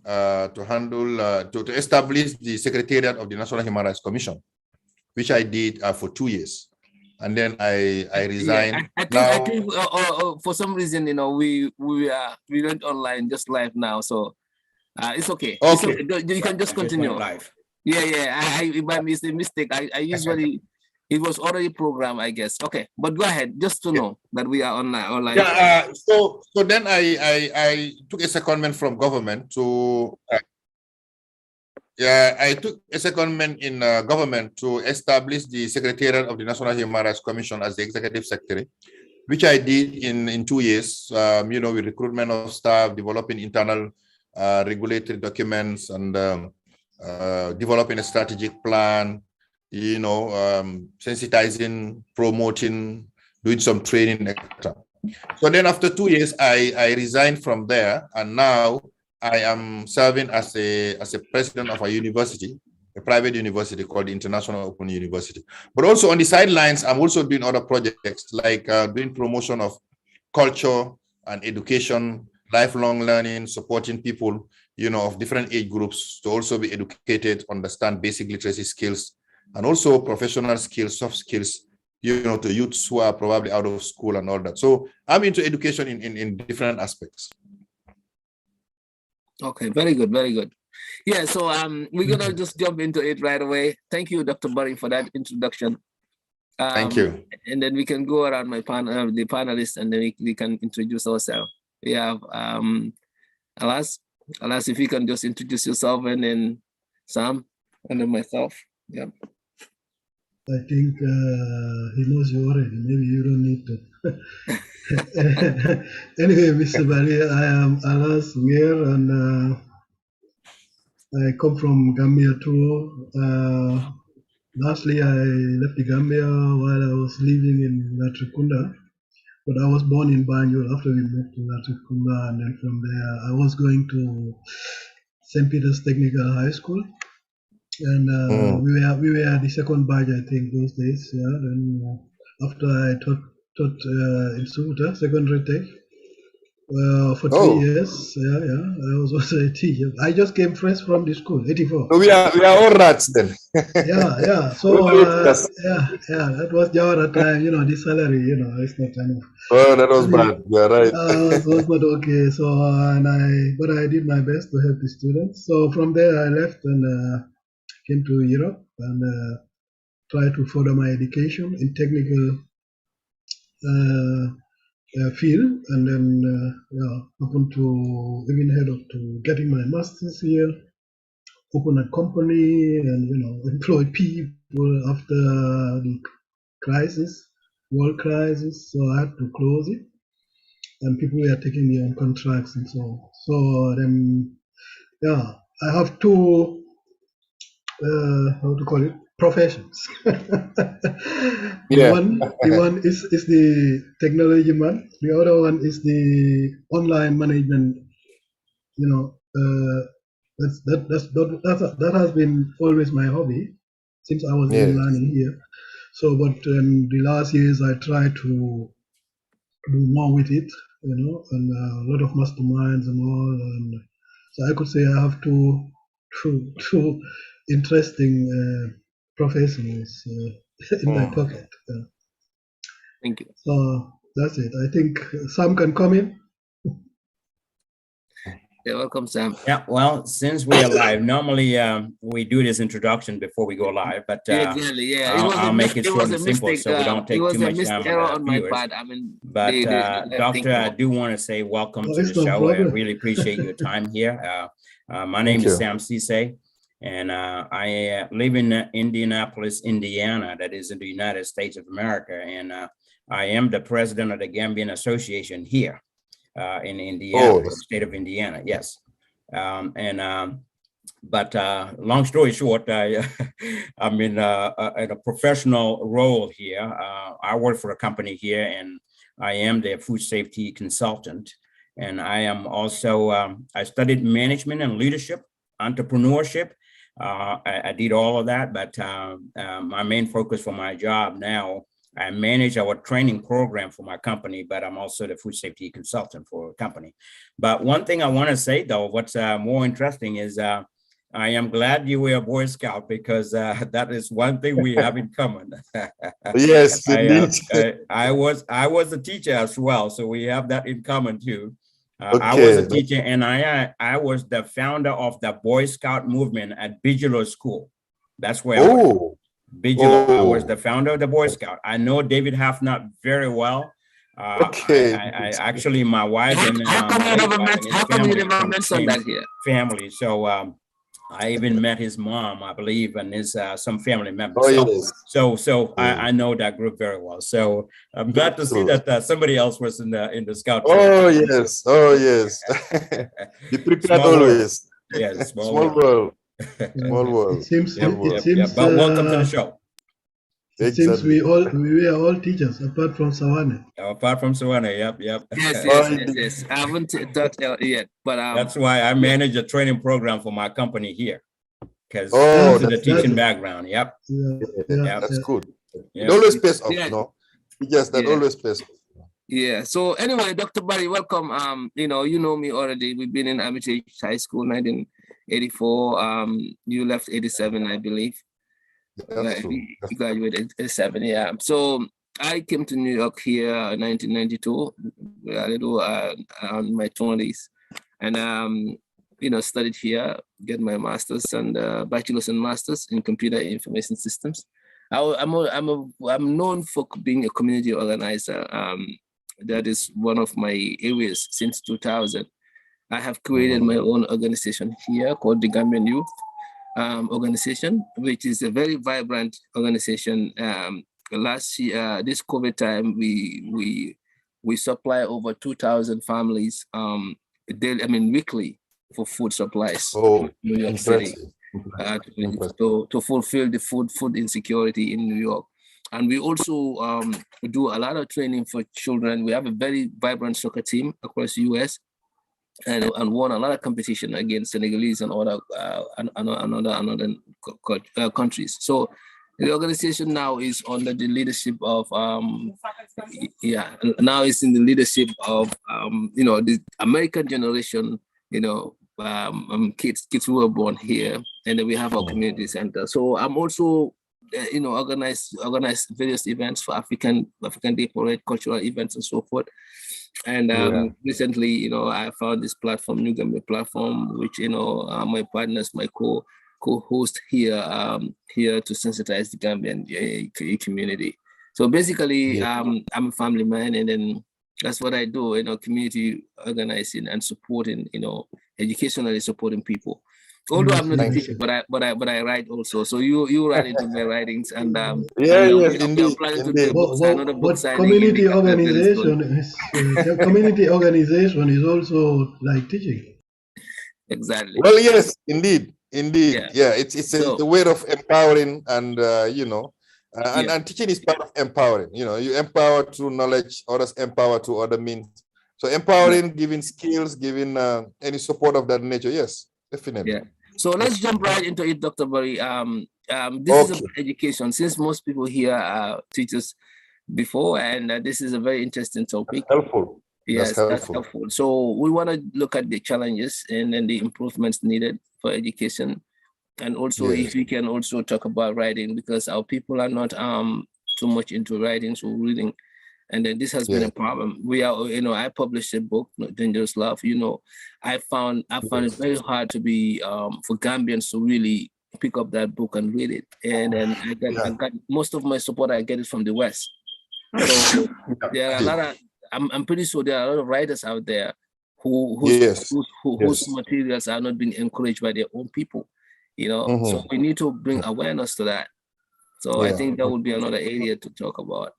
to handle, to establish the Secretariat of the National Human Rights Commission, which I did for 2 years. And then I resigned. Yeah, I think for some reason, we went online just live now, so it's okay. Okay. You can just continue. Live. Yeah. It's a mistake. I usually it was already programmed, I guess. Okay, but go ahead, just to know that we are online. Yeah. So then I took a secondment from government to. I took a secondment in government to establish the Secretariat of the National Human Rights Commission as the executive secretary, which I did in 2 years, with recruitment of staff, developing internal regulatory documents, and developing a strategic plan, sensitizing, promoting, doing some training, etc. So then after 2 years, I resigned from there, and now I am serving as a president of a university, a private university called the International Open University. But also on the sidelines, I'm also doing other projects like doing promotion of culture and education, lifelong learning, supporting people, of different age groups to also be educated, understand basic literacy skills, and also professional skills, soft skills, to youths who are probably out of school and all that. So I'm into education in different aspects. Okay, very good, very good. Yeah, so we're gonna just jump into it right away. Thank you, Dr. Barry, for that introduction. Thank you. And then we can go around the panelists, and then we can introduce ourselves. We have Alas, if you can just introduce yourself, and then Sam, and then myself. Yeah. I think he knows you already. Maybe you don't need to. Anyway, Mr. Barry, I am Alas Mir, and I come from Gambia too. Lastly, I left the Gambia while I was living in Latrikunda, but I was born in Banjul after we moved to Latrikunda, and then from there I was going to St. Peter's Technical High School. And we were the second batch, I think, those days. Yeah. Then after I taught in Suta, secondary tech, for 3 years. Yeah. I was also a teacher. I just came fresh from the school, 84. So we are all rats then. Yeah. So that was Jawara time. The salary, it's not enough. Oh, that was bad. Yeah, right. It was not okay. So but I did my best to help the students. So from there I left and came to Europe and tried to further my education in technical field, and then happened to even head up to getting my master's here, open a company, and employ people after the world crisis. So I had to close it, and people were taking me on contracts and so on. So then, I have two. How to call it, professions. The one is the technology man. The other one is the online management. That has been always my hobby since I was learning here. So, but the last years I tried to do more with it, and a lot of masterminds and all. And so I could say I have two interesting professions in my pocket. Thank you. So that's it. I think Sam can come in. Yeah, welcome, Sam. Yeah, well, since we are live, normally we do this introduction before we go live, but I'll make it short and simple so we don't take too much time on the viewers. Doctor, I do want to say welcome to the show. I really appreciate your time here. My name is Sam Cisse, and I live in Indianapolis, Indiana, that is in the United States of America, and I am the president of the Gambian Association here. In Indiana, the state of Indiana, yes. But long story short, I'm in a professional role here. I work for a company here, and I am the food safety consultant. And I am also, I studied management and leadership, entrepreneurship. I did all of that, but my main focus for my job now I manage our training program for my company, but I'm also the food safety consultant for a company. But one thing I want to say, though, what's more interesting is I am glad you were a Boy Scout, because that is one thing we have in common. Yes, indeed. I was a teacher as well, so we have that in common too. Okay. I was a teacher, and I was the founder of the Boy Scout movement at Bigelow School. That's where I was. Bigelow. I was the founder of the Boy Scout. I know David Halfnut very well. Okay. I actually, my wife and family. So I even met his mom, I believe, and his some family members. I know that group very well. So I'm glad to see that somebody else was in the Scout. Oh yes, be prepared always. Yes, small world. Small world. It seems. But welcome to the show. It seems we are all teachers, apart from Sawane. Apart from Sawane, yep. Yes. I haven't taught yet, but that's why I manage a training program for my company here, because the teaching background. Yep. That's good. It always pays off, you know. Yes, that always pays off. Yeah. So anyway, Dr. Barry, welcome. You know me already. We've been in Armitage High School, 1984. You left 87, I believe. You graduated 87, yeah. So I came to New York here in 1992, a little around my 20s, and studied here, get my master's and bachelor's and master's in computer information systems. I'm known for being a community organizer. That is one of my areas since 2000. I have created my own organization here called the Gambian Youth organization, which is a very vibrant organization. Last year, this COVID time, we supply over 2,000 families weekly for food supplies in New York City to fulfill the food insecurity in New York. And we also do a lot of training for children. We have a very vibrant soccer team across the US. And won a lot of competition against Senegalese and other countries. So the organization now is under the leadership of now it's in the leadership of the American generation, kids who were born here, and then we have our community center. So I'm also organize various events for African Day Parade, cultural events and so forth. And recently, I found this platform, New Gambia platform, which my partners, my co-host here to sensitize the Gambian community. So basically, I'm a family man, and then that's what I do. Community organizing and supporting, educationally supporting people. Although I'm not a teacher, but I write also. So you write into my writings, and indeed. Community organization is also like teaching. Exactly. Well, yes, indeed. Yeah, it's a way of empowering, and and teaching is part of empowering. You empower through knowledge, others empower through other means. So empowering, giving skills, giving any support of that nature. Yes, definitely. Yeah. So let's jump right into it, Dr. Barry. This is about education, since most people here are teachers before, and this is a very interesting topic. Helpful. Yes, that's helpful. So we want to look at the challenges and then the improvements needed for education. And also if we can also talk about writing, because our people are not too much into writing, so reading. And then this has been a problem. We are, I published a book, Dangerous Love. I found it very hard to be for Gambians to really pick up that book and read it. And then I got most of my support. I get it from the West. So there are a lot of. I'm pretty sure there are a lot of writers out there whose materials are not being encouraged by their own people. So we need to bring awareness to that. So I think that would be another area to talk about.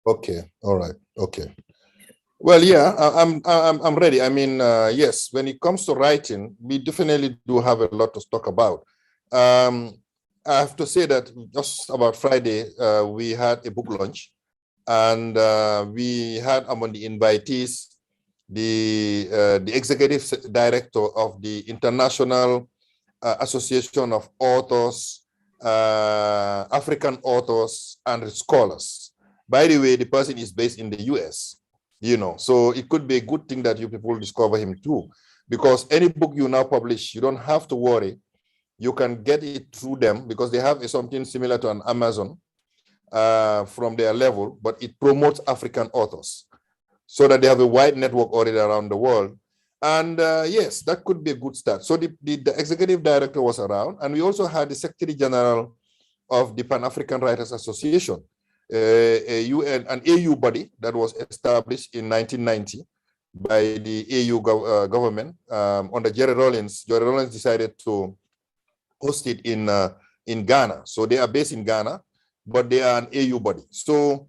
Okay. All right. Okay. Well, yeah, I'm ready. I mean, yes, when it comes to writing, we definitely do have a lot to talk about. I have to say that just about Friday, we had a book launch, and we had among the invitees the executive director of the International Association of Authors, African Authors and Scholars. by the way, the person is based in the US, you know, so it could be a good thing that you people discover him too, because any book you now publish, you don't have to worry. You can get it through them because they have something similar to an Amazon from their level, but it promotes African authors so that they have a wide network already around the world. And yes, that could be a good start. So the executive director was around, and we also had the Secretary General of the Pan-African Writers Association, an AU body that was established in 1990 by the AU government under Jerry Rawlings. Jerry Rawlings decided to host it in Ghana. So they are based in Ghana, but they are an AU body. So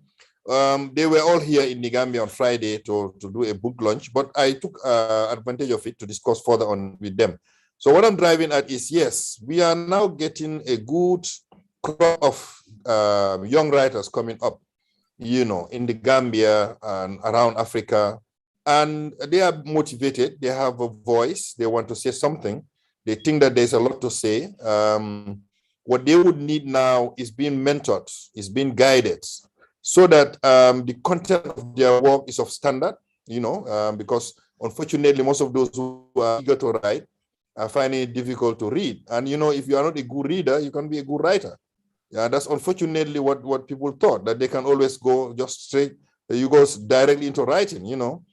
they were all here in the Gambia on Friday to do a book launch, but I took advantage of it to discuss further on with them. So what I'm driving at is, yes, we are now getting a good crop of young writers coming up, you know, in the Gambia and around Africa, and they are motivated. They have a voice. They want to say something. They think that there's a lot to say. What they would need now is being mentored, is being guided, so that the content of their work is of standard, you know, because unfortunately, most of those who are eager to write are finding it difficult to read. And, you know, if you are not a good reader, you can be a good writer. Yeah, that's unfortunately what people thought, that they can always go just straight, you go directly into writing, you know.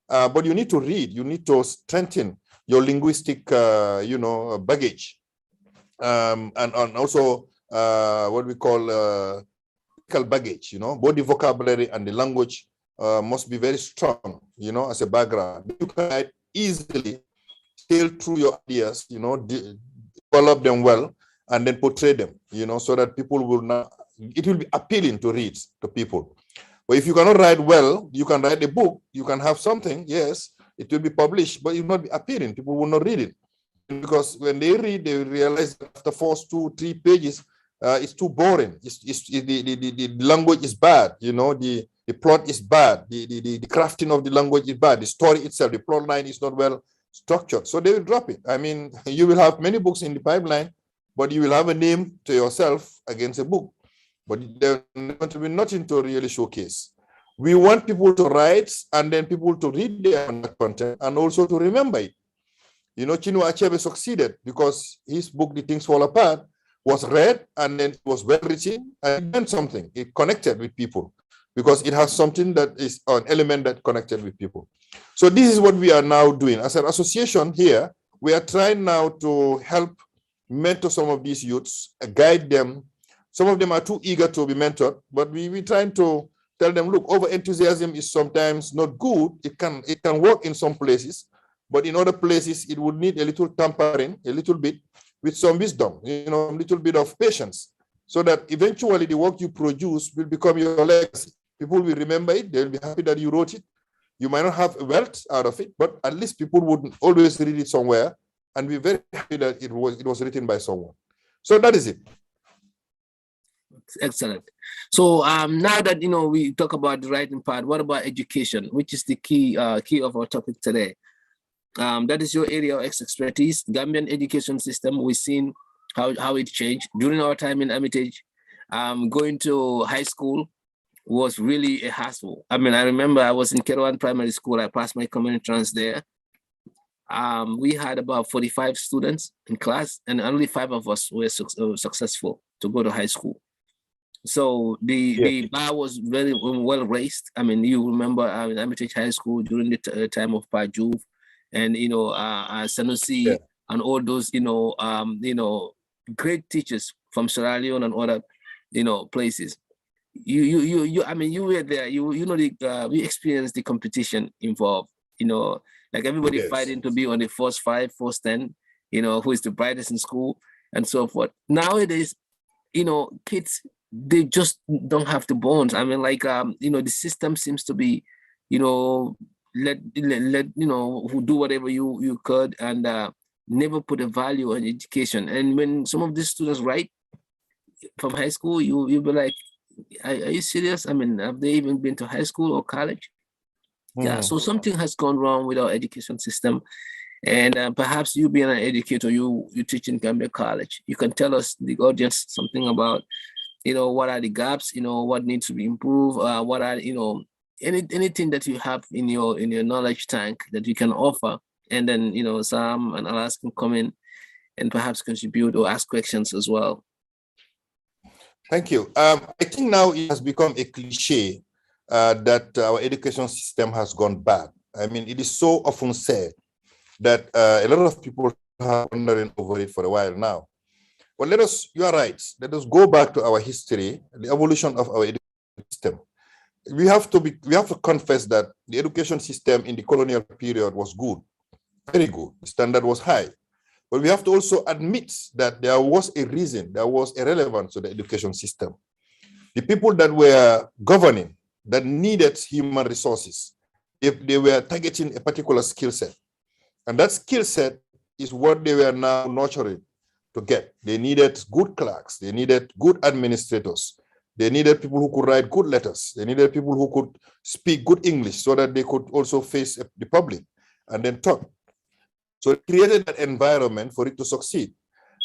But you need to read, you need to strengthen your linguistic, you know, baggage. And also what we call baggage, you know, both the vocabulary and the language must be very strong, you know, as a background. You can easily sail through your ideas, you know, develop them well, and then portray them, you know, so that people will not, it will be appealing to read to people. But if you cannot write well, you can write a book, you can have something, yes, it will be published, but it will not be appealing. People will not read it. Because when they read, they realize that after first 2-3 pages, it's too boring. The language is bad, you know, the plot is bad, the crafting of the language is bad, the story itself, the plot line is not well structured. So they will drop it. I mean, you will have many books in the pipeline, but you will have a name to yourself against a book. But there's going to be nothing to really showcase. We want people to write and then people to read their content and also to remember it. You know, Chinua Achebe succeeded because his book, The Things Fall Apart, was read and then it was well written and it meant something. It connected with people because it has something that is an element that connected with people. So this is what we are now doing. As an association here, we are trying now to help mentor some of these youths, guide them. Some of them are too eager to be mentored, but we're trying to tell them, look, over-enthusiasm is sometimes not good. It can work in some places, but in other places, it would need a little tampering, a little bit, with some wisdom, you know, a little bit of patience, so that eventually the work you produce will become your legacy. People will remember it. They'll be happy that you wrote it. You might not have wealth out of it, but at least people would always read it somewhere and be very happy that it was written by someone. So that is it. Excellent. So now that, you know, we talk about the writing part, what about education, which is the key of our topic today? That is your area of expertise. Gambian education system, we've seen how it changed during our time in Hermitage. Going to high school was really a hassle. I mean, I remember I was in Kerouan Primary School. I passed my common entrance there. We had about 45 students in class, and only 5 of us were successful to go to high school. So the bar was very well raised. I mean, you remember in Hermitage High School during the time of Pajuv, and you know Sanusi and all those you know great teachers from Sierra Leone and other places. I mean, you were there. You know we experienced the competition involved. You know, like everybody fighting to be on the first 5, first 10. You know, who is the brightest in school and so forth. Nowadays, you know, kids, they just don't have the bones. I mean, like you know, the system seems to be, you know, let you know, who do whatever you could and never put a value on education. And when some of these students write from high school, you'll be like, are you serious? I mean, have they even been to high school or college? Yeah, so something has gone wrong with our education system. And perhaps you being an educator, you teach in Gambia College, you can tell us, the audience, something about what are the gaps, what needs to be improved, what are, anything that you have in your knowledge tank that you can offer. And then, Sam and Alas can come in and perhaps contribute or ask questions as well. Thank you. I think now it has become a cliche that our education system has gone bad. I mean, it is so often said that a lot of people are wondering over it for a while now. Well, you are right. Let us go back to our history, the evolution of our education system. We have to confess that the education system in the colonial period was good, very good. The standard was high. But we have to also admit that there was a reason, there was a relevance to the education system. The people that were governing, that needed human resources, if they were targeting a particular skill set. And that skill set is what they were now nurturing to get. They needed good clerks, they needed good administrators, they needed people who could write good letters, they needed people who could speak good English so that they could also face the public and then talk. So it created an environment for it to succeed.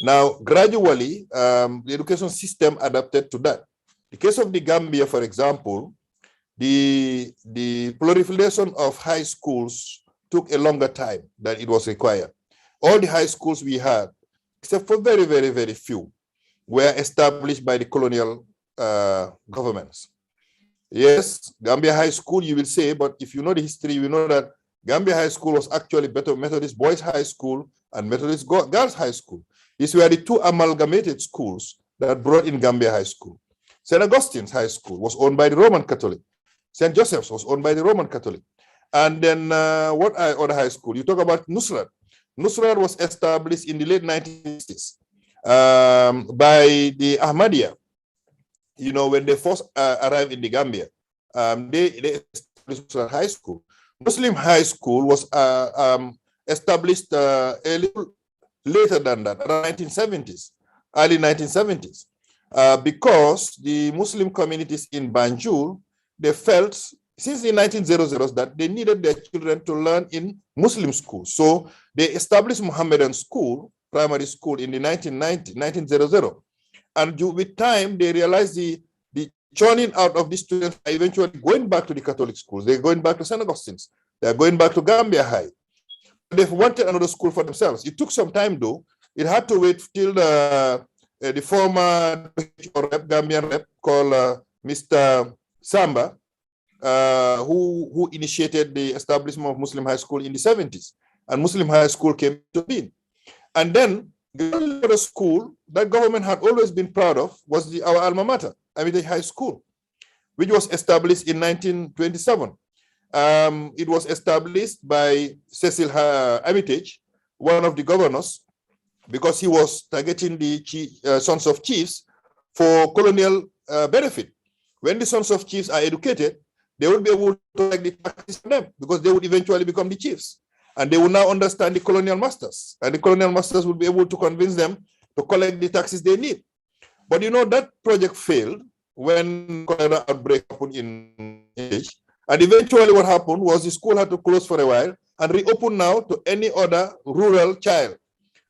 Now, gradually, the education system adapted to that. The case of the Gambia, for example, the proliferation of high schools took a longer time than it was required. All the high schools we had, except for very, very, very few, were established by the colonial governments. Yes, Gambia High School, you will say, but if you know the history, you know that Gambia High School was actually better Methodist Boys High School and Methodist Girls High School. These were the two amalgamated schools that brought in Gambia High School. St. Augustine's High School was owned by the Roman Catholic. St. Joseph's was owned by the Roman Catholic. And then other high school? You talk about Nusrat. Nusrat was established in the late 1960s by the Ahmadiyya. When they first arrived in the Gambia, they established Nusrat High School. Muslim High School was established a little later than that, around 1970s, early 1970s, because the Muslim communities in Banjul, they felt since the 1900s that they needed their children to learn in Muslim schools. So they established Mohammedan school, primary school in the 1900. And with time, they realized the churning out of these students are eventually going back to the Catholic schools. They're going back to St. Augustine's. They're going back to Gambia High. They've wanted another school for themselves. It took some time, though. It had to wait till the former Gambian rep called Mr. Samba, who initiated the establishment of Muslim High School in the 70s. And Muslim High School came to be. And then the other school that government had always been proud of was our alma mater, Armitage High School, which was established in 1927. It was established by Cecil Armitage, one of the governors, because he was targeting the sons of chiefs for colonial benefit. When the sons of chiefs are educated, they will be able to collect the taxes from them because they would eventually become the chiefs. And they will now understand the colonial masters. And the colonial masters will be able to convince them to collect the taxes they need. But that project failed when cholera outbreak happened in English. And eventually what happened was the school had to close for a while and reopen now to any other rural child.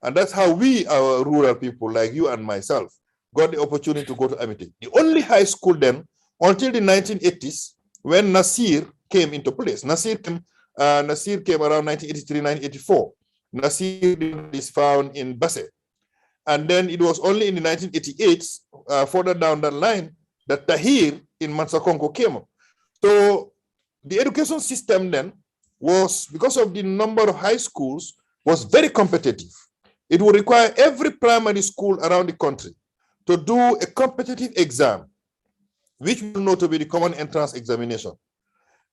And that's how we, our rural people like you and myself, got the opportunity to go to Armitage. The only high school then, until the 1980s, when Nasir came into place. Nasir came around 1983, 1984. Nasir is found in Basse. And then it was only in the 1988s, further down that line, that Tahir in Mansakonko came up. So the education system then was, because of the number of high schools, was very competitive. It would require every primary school around the country to do a competitive exam, which we know to be the common entrance examination.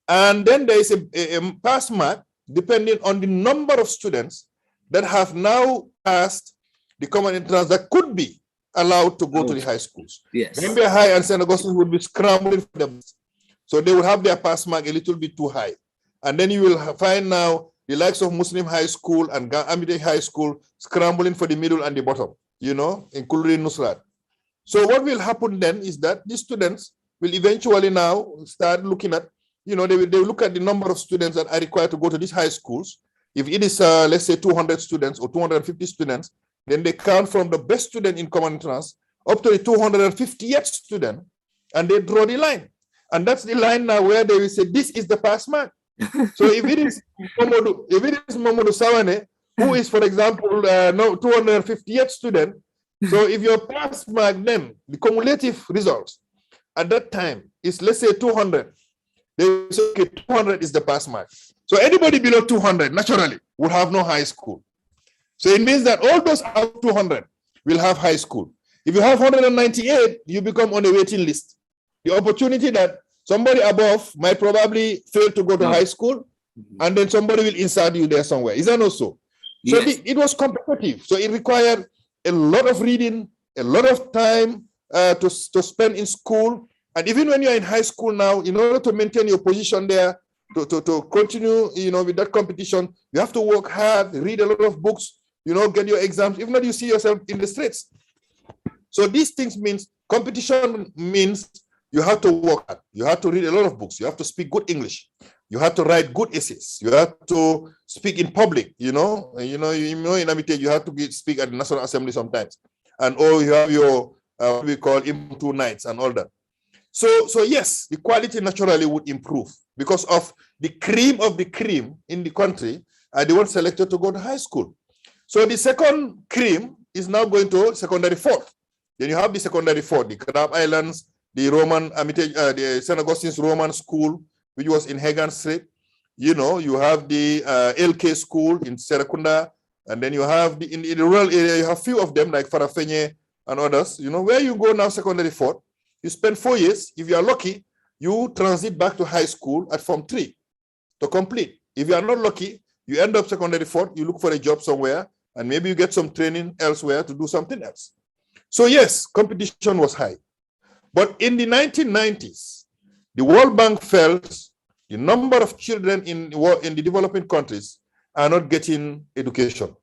And then there is a pass mark depending on the number of students that have now passed the common entrance that could be allowed to go to the high schools. Yes. Gambia High and St. Augustine would be scrambling for them. So they would have their pass mark a little bit too high. And then you will find now the likes of Muslim High School and Armitage High School scrambling for the middle and the bottom, including Nusrat. So what will happen then is that these students will eventually now start looking at, they will look at the number of students that are required to go to these high schools. If it is, let's say, 200 students or 250 students, then they count from the best student in common entrance up to the 250th student, and they draw the line. And that's the line now where they will say, this is the pass mark. So if it is Momodu Sawane, who is, for example, 250th student, so if your pass mark then, the cumulative results at that time is, let's say 200, they will say, okay, 200 is the pass mark. So anybody below 200, naturally, will have no high school. So it means that all those out 200 will have high school. If you have 198, you become on a waiting list. The opportunity that somebody above might probably fail to go to high school, and then somebody will insert you there somewhere. Is that not so? So yes. It was competitive. So it required a lot of reading, a lot of time to spend in school. And even when you're in high school now, in order to maintain your position there, to continue, with that competition, you have to work hard, read a lot of books, get your exams. If not, you see yourself in the streets. So these things means competition means you have to work hard. You have to read a lot of books. You have to speak good English. You have to write good essays. You have to speak in public. In Amite, you have to speak at the National Assembly sometimes, and you have your what we call impromptu nights and all that. So yes, the quality naturally would improve because of the cream of the cream in the country are the ones selected to go to high school. So the second cream is now going to secondary fourth. Then you have the secondary fourth, the Canab Islands, the Roman, the St. Augustine's Roman School, which was in Hagan Street. You have the LK School in Serakunda, and then you have in the rural area, you have few of them like Farafenye and others. Where you go now, secondary fourth, you spend 4 years. If you are lucky, you transit back to high school at Form 3 to complete. If you are not lucky, you end up secondary fourth, you look for a job somewhere, and maybe you get some training elsewhere to do something else. So yes, competition was high. But in the 1990s, the World Bank felt the number of children in the developing countries are not getting education.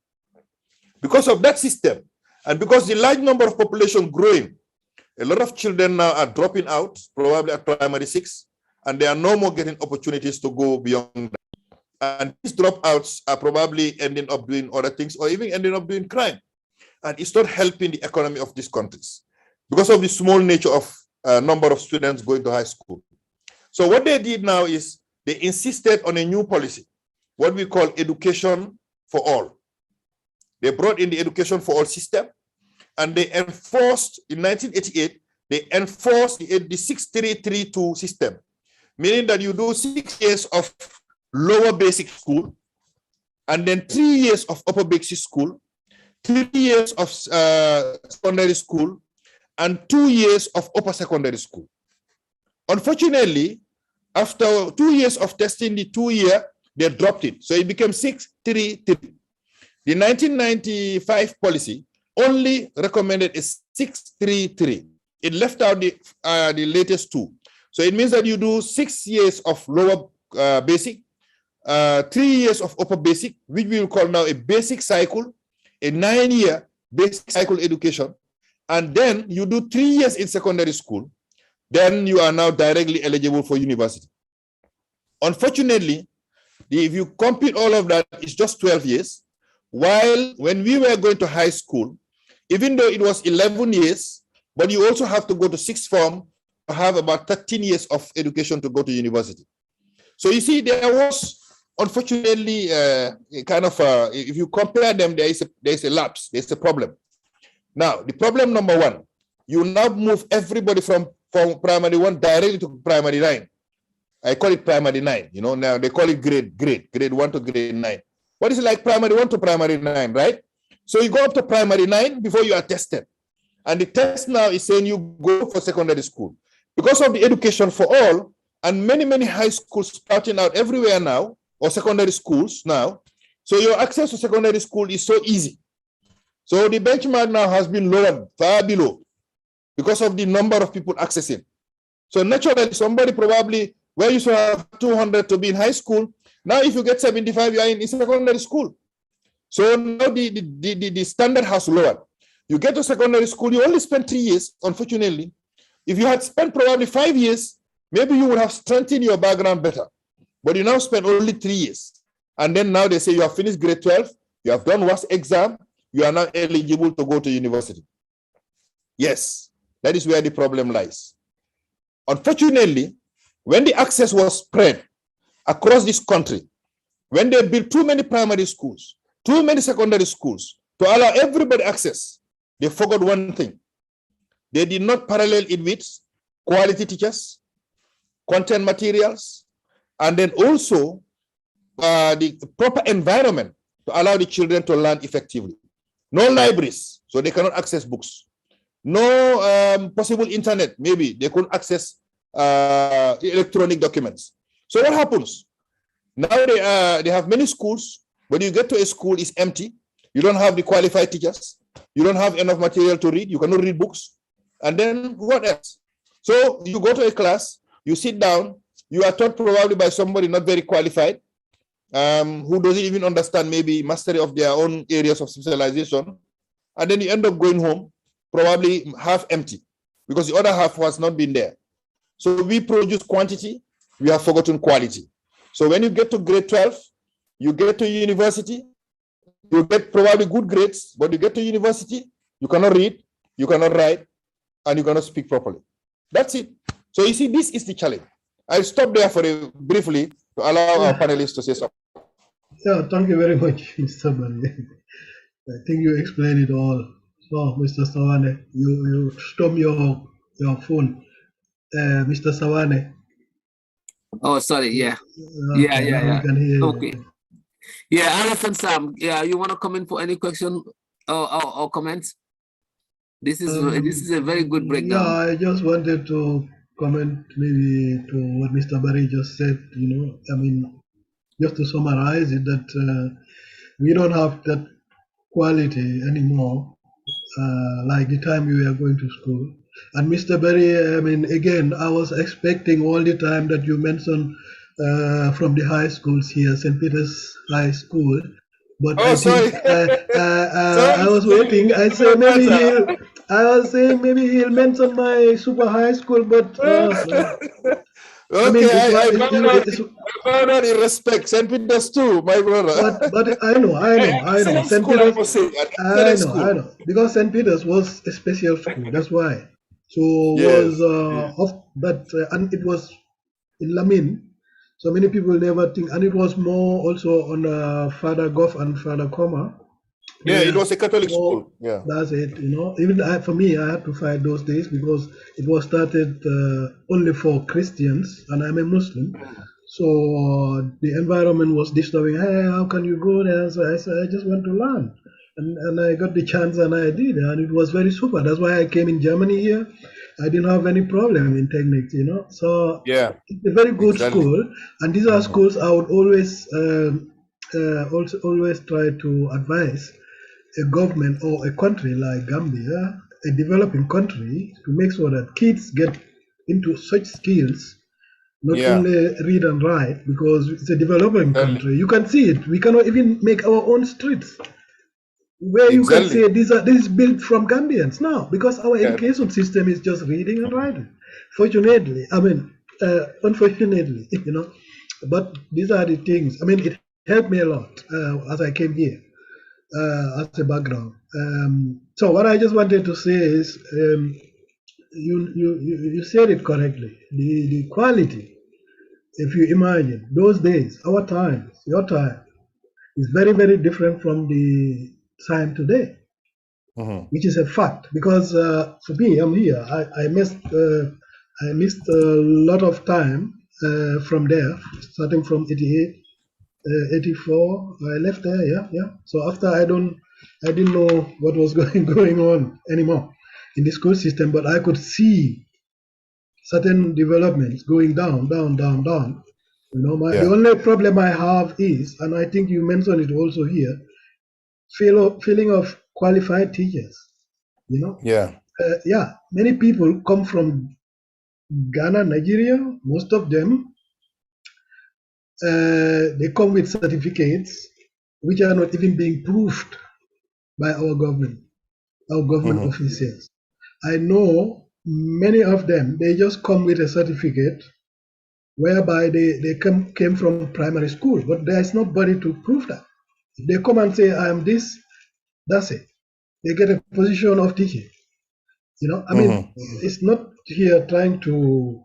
Because of that system, and because the large number of population growing, a lot of children now are dropping out, probably at primary 6, and they are no more getting opportunities to go beyond that. And these dropouts are probably ending up doing other things or even ending up doing crime. And it's not helping the economy of these countries because of the small nature of number of students going to high school. So what they did now is they insisted on a new policy, what we call education for all. They brought in the education for all system, and they enforced, in 1988, they enforced the 6332 system, meaning that you do 6 years of lower basic school, and then 3 years of upper basic school, 3 years of secondary school, and 2 years of upper secondary school. Unfortunately, after 2 years of testing the 2 year, they dropped it. So it became 633. The 1995 policy only recommended a 633. It left out the latest 2. So it means that you do 6 years of lower basic, 3 years of upper basic, which we will call now a basic cycle, a 9-year basic cycle education, and then you do 3 years in secondary school, then you are now directly eligible for university. Unfortunately, if you compute all of that, it's just 12 years, while when we were going to high school, even though it was 11 years, but you also have to go to sixth form to have about 13 years of education to go to university. So you see, there was, unfortunately, if you compare them, there is a lapse, there's a problem. Now, the problem number one, you now move everybody from primary 1 directly to primary 9. I call it primary 9, now they call it grade 1 to grade 9. What is it like primary 1 to primary 9, right? So you go up to primary 9 before you are tested. And the test now is saying you go for secondary school. Because of the education for all, and many, many high schools starting out everywhere now, or secondary schools now, so your access to secondary school is so easy. So the benchmark now has been lowered far below because of the number of people accessing. So naturally, somebody probably, where you should have 200 to be in high school, now if you get 75, you are in secondary school. So now the standard has lowered. You get to secondary school, you only spend 3 years, unfortunately. If you had spent probably 5 years, maybe you would have strengthened your background better. But you now spend only 3 years. And then now they say you have finished grade 12, you have done WAS exam, you are now eligible to go to university. Yes, that is where the problem lies. Unfortunately, when the access was spread across this country, when they built too many primary schools, too many secondary schools to allow everybody access, they forgot one thing. They did not parallel it with quality teachers, content materials, and then also the proper environment to allow the children to learn effectively. No libraries, so they cannot access books. No possible internet, maybe they couldn't access electronic documents. So what happens? Now they have many schools. When you get to a school, it's empty. You don't have the qualified teachers. You don't have enough material to read. You cannot read books. And then what else? So you go to a class, you sit down, you are taught probably by somebody not very qualified, who doesn't even understand maybe mastery of their own areas of specialization. And then you end up going home, probably half empty, because the other half has not been there. So we produce quantity, we have forgotten quality. So when you get to grade 12, you get to university, you get probably good grades, but you get to university, you cannot read, you cannot write, and you cannot speak properly. That's it. So you see, this is the challenge. I'll stop there for briefly to allow our panelists to say something. Yeah, thank you very much, Mr. Bari. I think you explained it all. So, Mr. Sawane, you stop your phone. Mr. Sawane. Oh, sorry. Yeah. Okay, Yeah. Can hear okay. You. Yeah, Alison Sam. Yeah, you want to comment for any question or comments? This is a very good breakdown. Yeah, I just wanted to comment maybe to what Mr. Barry just said. I mean, just to summarize it, that we don't have that quality anymore, like the time we were going to school. And Mr. Barry, I mean, again, I was expecting all the time that you mentioned from the high schools here, St. Peter's High School. But I think I was waiting. I said maybe I was saying maybe he'll mention my super high school, but no. Okay, I mean, I found out in respect. St. Peter's too, my brother. But I know. St. Peter's. I know. Because St. Peter's was a special school. That's why. So was and it was in Lamin. So many people never think, and it was more also on Father Goff and Father Coma. Yeah, it was a Catholic school. Yeah, that's it. Even for me, I had to fight those days because it was started only for Christians, and I'm a Muslim. So the environment was disturbing. Hey, how can you go there? So I said, I just want to learn, and I got the chance, and I did, and it was very super. That's why I came in Germany here. I didn't have any problem in techniques, So yeah, it's a very good school, and these are schools I would always always try to advise a government or a country like Gambia, a developing country, to make sure that kids get into such skills, not only read and write, because it's a developing country. You can see it. We cannot even make our own streets where you can say this is built from Gambians now, because our education system is just reading and writing. Fortunately, unfortunately, but these are the things. I mean, it helped me a lot as I came here as a background. So what I just wanted to say is, you said it correctly. The quality, if you imagine those days, our time, your time, is very, very different from the time today, which is a fact. Because for me, I'm here. I missed a lot of time from there, starting from 88, 84. I left there. Yeah. So after I didn't know what was going on anymore in the school system, but I could see certain developments going down. The only problem I have is, and I think you mentioned it also here, feeling of qualified teachers. Many people come from Ghana, Nigeria. Most of them, they come with certificates which are not even being proved by our government officials. I know many of them, they just come with a certificate whereby they came from primary school, but there is nobody to prove that. If they come and say, I am this, that's it. They get a position of teaching. I mean, it's not here trying to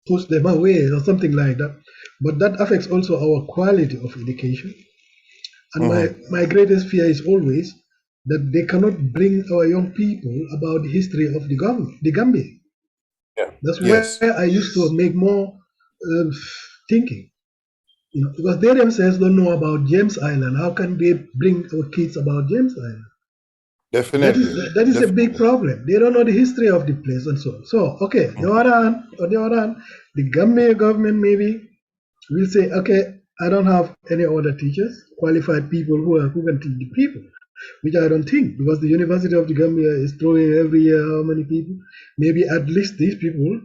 push them away or something like that, but that affects also our quality of education. And my greatest fear is always that they cannot bring our young people about the history of the Gambia. Yeah. That's where I used to make more thinking, because they themselves don't know about James Island. How can they bring our kids about James Island? Definitely. That is a big problem. They don't know the history of the place and so on. So, okay, on the other hand, the Gambia government maybe will say, okay, I don't have any other teachers, qualified people who can teach the people, which I don't think, because the University of the Gambia is throwing every year how many people. Maybe at least these people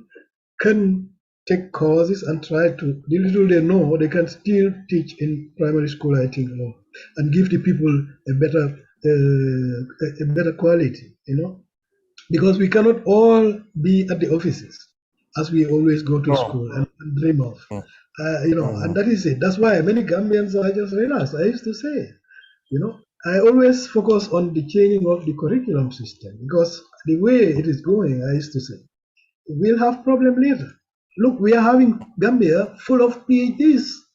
can take courses and try to, the little they know, they can still teach in primary school, I think, and give the people a better quality, because we cannot all be at the offices as we always go to school and dream of, and that is it. That's why many Gambians, I just realized, I used to say, I always focus on the changing of the curriculum system, because the way it is going, I used to say, we'll have problem later. Look, we are having Gambia full of PhDs,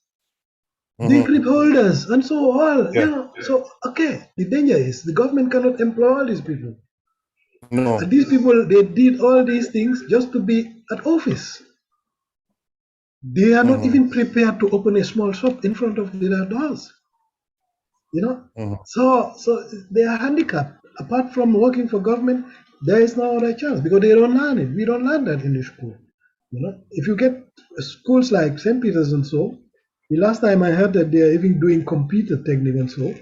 degree holders, and so on. So, okay, the danger is the government cannot employ all these people. No. And these people, they did all these things just to be at office. They are not even prepared to open a small shop in front of their doors. So they are handicapped. Apart from working for government, there is no other chance, because they don't learn it. We don't learn that in the school. If you get schools like St. Peter's and so, the last time I heard that they are even doing computer technique and so,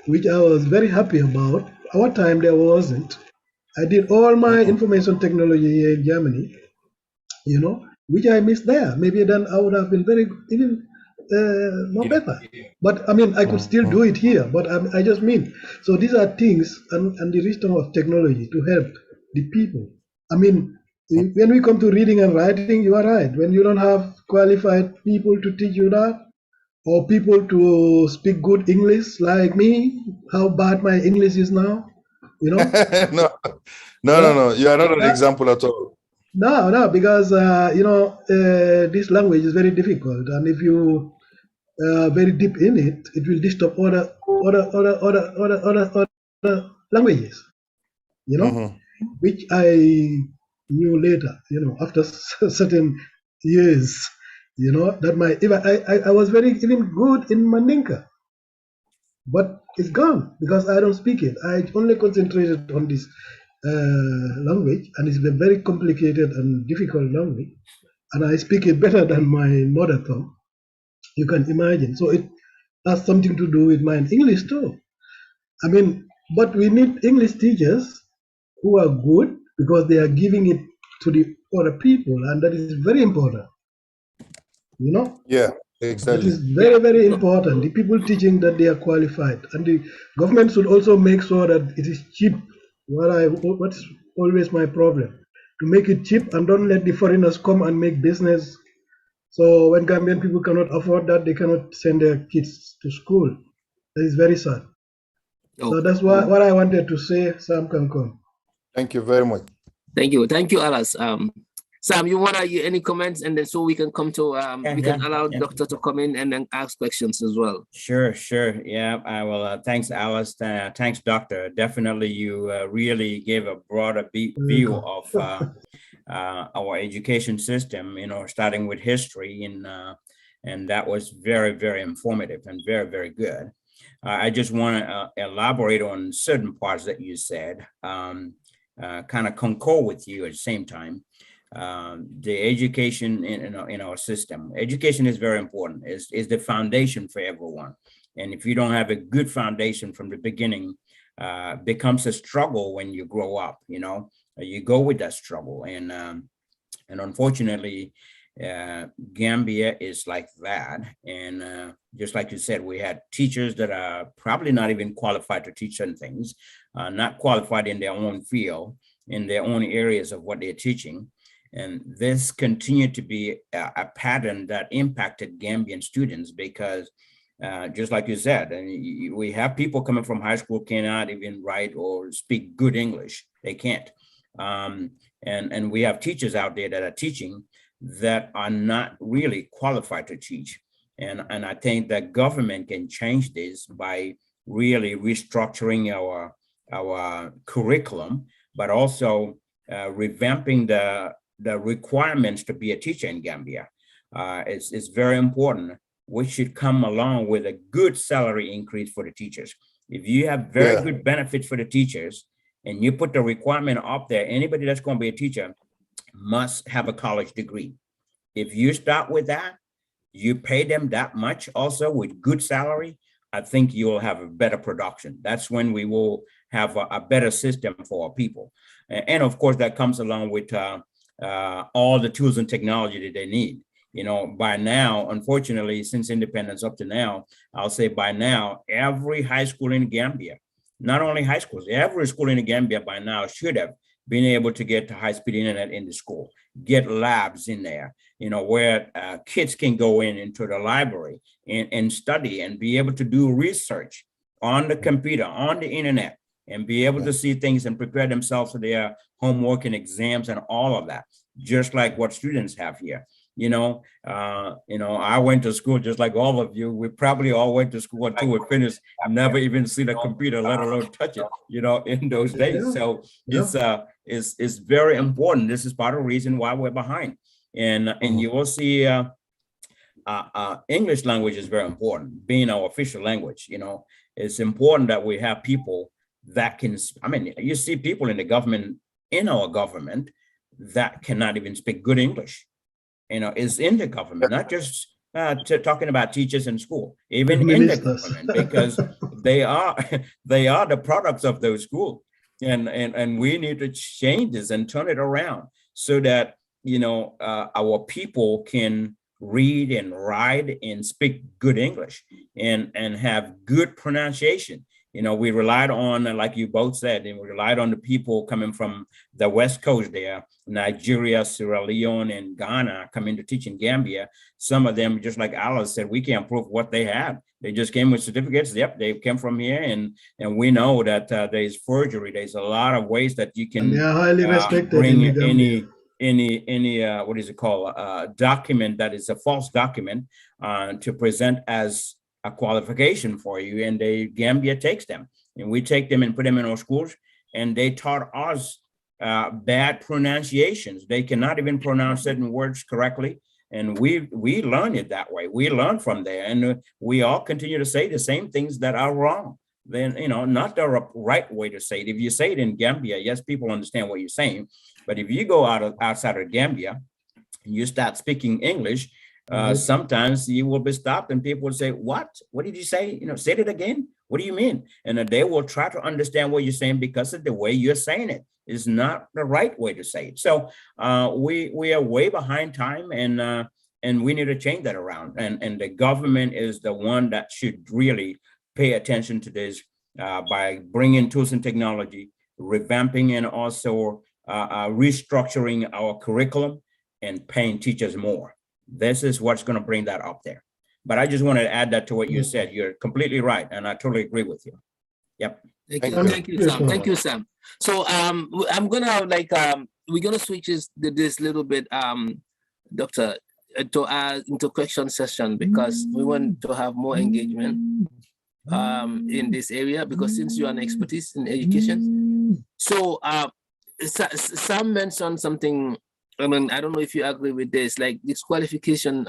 which I was very happy about. Our time there wasn't. I did all my information technology here in Germany, which I missed there. Maybe then I would have been even more better. But I mean, I could still do it here. But I just mean, so these are things and the wisdom of technology to help the people. I mean, when we come to reading and writing, you are right. When you don't have qualified people to teach you that, or people to speak good English like me, how bad my English is now, No. You are not an example at all. No, because this language is very difficult, and if you very deep in it, it will disturb other languages, which I knew later, after certain years, that I was very even good in Mandinka, but it's gone because I don't speak it. I only concentrated on this language, and it's a very complicated and difficult language, and I speak it better than my mother tongue. You can imagine. So it has something to do with my English too. I mean, but we need English teachers who are good, because they are giving it to the other people, and that is very important. Yeah, exactly. That is very, very important. The people teaching that they are qualified, and the government should also make sure that it is cheap. What's always my problem, to make it cheap and don't let the foreigners come and make business. So when Gambian people cannot afford that, they cannot send their kids to school. That is very sad. So that's what I wanted to say. Sam can come. Thank you very much. Thank you, Alas. Sam, you want any comments, and then so we can come to we can allow Doctor to come in and then ask questions as well. Sure. Yeah, I will. Thanks, Alice. Thanks, Doctor. Definitely, you really gave a broader view of our education system. Starting with history, and that was very, very informative and very, very good. I just want to elaborate on certain parts that you said. Kind of concur with you at the same time. The education in our system. Education is very important. Is the foundation for everyone. And if you don't have a good foundation from the beginning, becomes a struggle when you grow up. You go with that struggle, and unfortunately, Gambia is like that. And just like you said, we had teachers that are probably not even qualified to teach certain things, not qualified in their own field, in their own areas of what they're teaching. And this continued to be a pattern that impacted Gambian students, because just like you said, we have people coming from high school cannot even write or speak good English. They can't. And we have teachers out there that are teaching that are not really qualified to teach. And I think that government can change this by really restructuring our curriculum, but also revamping the requirements to be a teacher in Gambia. It's very important. We should come along with a good salary increase for the teachers. If you have very good benefits for the teachers and you put the requirement up there, anybody that's going to be a teacher must have a college degree. If you start with that, you pay them that much also with good salary, I think you'll have a better production. That's when we will have a better system for our people. And of course, that comes along with all the tools and technology that they need. You know, by now, unfortunately, since independence up to now, I'll say by now, every high school in Gambia, not only high schools, every school in Gambia by now should have been able to get to high-speed internet in the school, get labs in there, you know, where kids can go into the library and study and be able to do research on the computer, on the internet, and be able to see things and prepare themselves for their homework and exams and all of that, just like what students have here. You know, I went to school just like all of you. We probably all went to school until we finished, never even seen a computer, let alone touch it, you know, in those days. So it's very important. This is part of the reason why we're behind. And you will see English language is very important, being our official language. You know, it's important that we have people that can, I mean, you see people in the government, in our government, that cannot even speak good English. You know, is in the government, not just talking about teachers in school, even in the government, because they are the products of those schools. And we need to change this and turn it around so that, you know, our people can read and write and speak good English and have good pronunciation. You know, we relied on, like you both said, and we relied on the people coming from the West Coast there, Nigeria, Sierra Leone, and Ghana coming to teach in Gambia. Some of them, just like Alice said, we can't prove what they have. They just came with certificates. Yep, they came from here, and we know that there's forgery. There's a lot of ways that you can highly respected bring any what is it called, document that is a false document to present as a qualification for you, and Gambia takes them, and we take them and put them in our schools, and they taught us bad pronunciations. They cannot even pronounce certain words correctly, and we learn it that way. We learn from there, and we all continue to say the same things that are wrong. Then, you know, not the right way to say it. If you say it in Gambia, yes, people understand what you're saying, but if you go outside of Gambia and you start speaking English, sometimes you will be stopped and people will say, what did you say? You know, say it again. What do you mean? And they will try to understand what you're saying because of the way you're saying it is not the right way to say it. So we are way behind time, and we need to change that around. And the government is the one that should really pay attention to this by bringing tools and technology, revamping and also restructuring our curriculum and paying teachers more. This is what's going to bring that up there. But I just wanted to add that to what you said. You're completely right, and I totally agree with you. Yep. Thank you, Sam. Thank you, Sam. So I'm gonna we're gonna switch this little bit, Doctor, into question session, because we want to have more engagement in this area, because since you are an expertise in education. So Sam mentioned something. I mean, I don't know if you agree with this, like this qualification,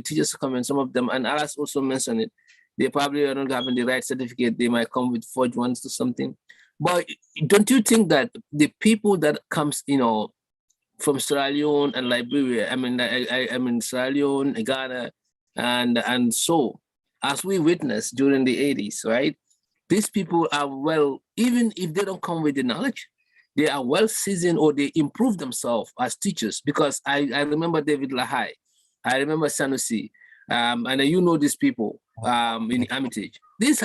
teachers come in, some of them, and Alice also mentioned it, they probably are not having the right certificate. They might come with forged ones to something. But don't you think that the people that comes, you know, from Sierra Leone and Liberia, I mean Sierra Leone, Ghana, and so, as we witnessed during the 80s, right? These people are well, even if they don't come with the knowledge, they are well seasoned, or they improve themselves as teachers. Because I remember David Lahai, I remember Sanusi, and you know these people in Hermitage. These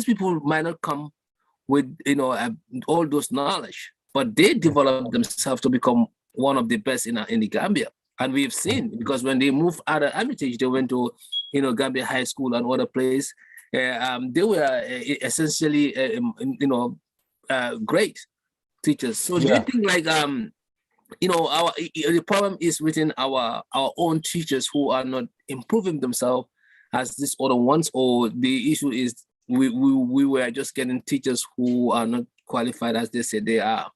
people might not come with, you know, all those knowledge, but they develop themselves to become one of the best in the Gambia. And we've seen, because when they moved out of Hermitage, they went to, you know, Gambia High School and other place. They were essentially, you know, great teachers. So do you think like the problem is within our own teachers who are not improving themselves as these other ones, or the issue is we were just getting teachers who are not qualified as they say they are?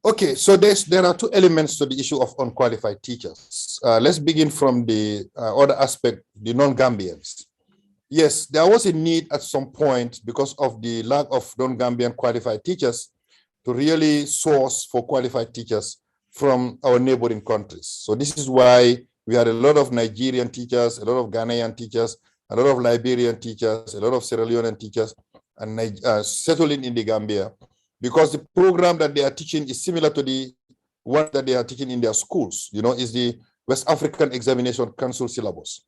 Okay, so there are two elements to the issue of unqualified teachers. Let's begin from the other aspect, the non-Gambians. Yes, there was a need at some point because of the lack of non-Gambian qualified teachers to really source for qualified teachers from our neighboring countries. So this is why we had a lot of Nigerian teachers, a lot of Ghanaian teachers, a lot of Liberian teachers, a lot of Sierra Leonean teachers, and settling in the Gambia, because the program that they are teaching is similar to the one that they are teaching in their schools. Is the West African Examination Council syllabus.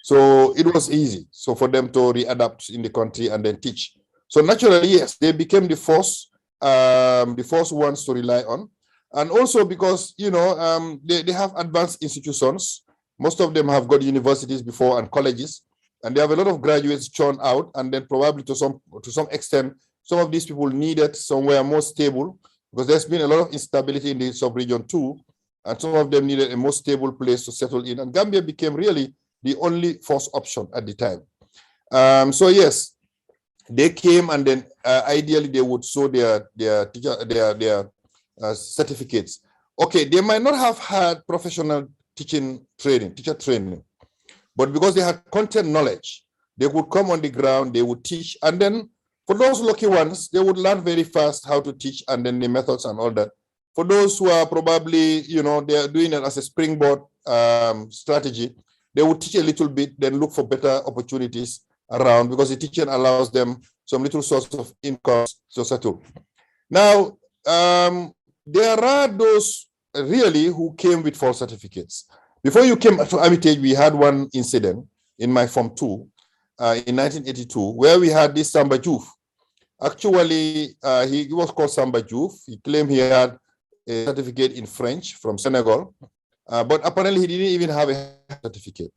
So it was easy for them to readapt in the country and then teach. So naturally, yes, they became the first ones to rely on. And also because, they have advanced institutions. Most of them have got universities before and colleges, and they have a lot of graduates churned out. And then probably to some extent, some of these people needed somewhere more stable, because there's been a lot of instability in the sub-region too. And some of them needed a more stable place to settle in. And Gambia became really the only first option at the time. So yes, they came, and then ideally they would show their certificates. Okay, they might not have had professional teacher training, but because they had content knowledge, they would come on the ground, they would teach, and then for those lucky ones, they would learn very fast how to teach, and then the methods and all that. For those who are probably, they are doing it as a springboard strategy, they would teach a little bit, then look for better opportunities around, because the teaching allows them some little source of income to settle. Now, there are those really who came with false certificates. Before you came to Armitage, we had one incident in my Form 2 in 1982, where we had this Samba Diouf. Actually, he was called Samba Diouf. He claimed he had a certificate in French from Senegal, but apparently he didn't even have a certificate.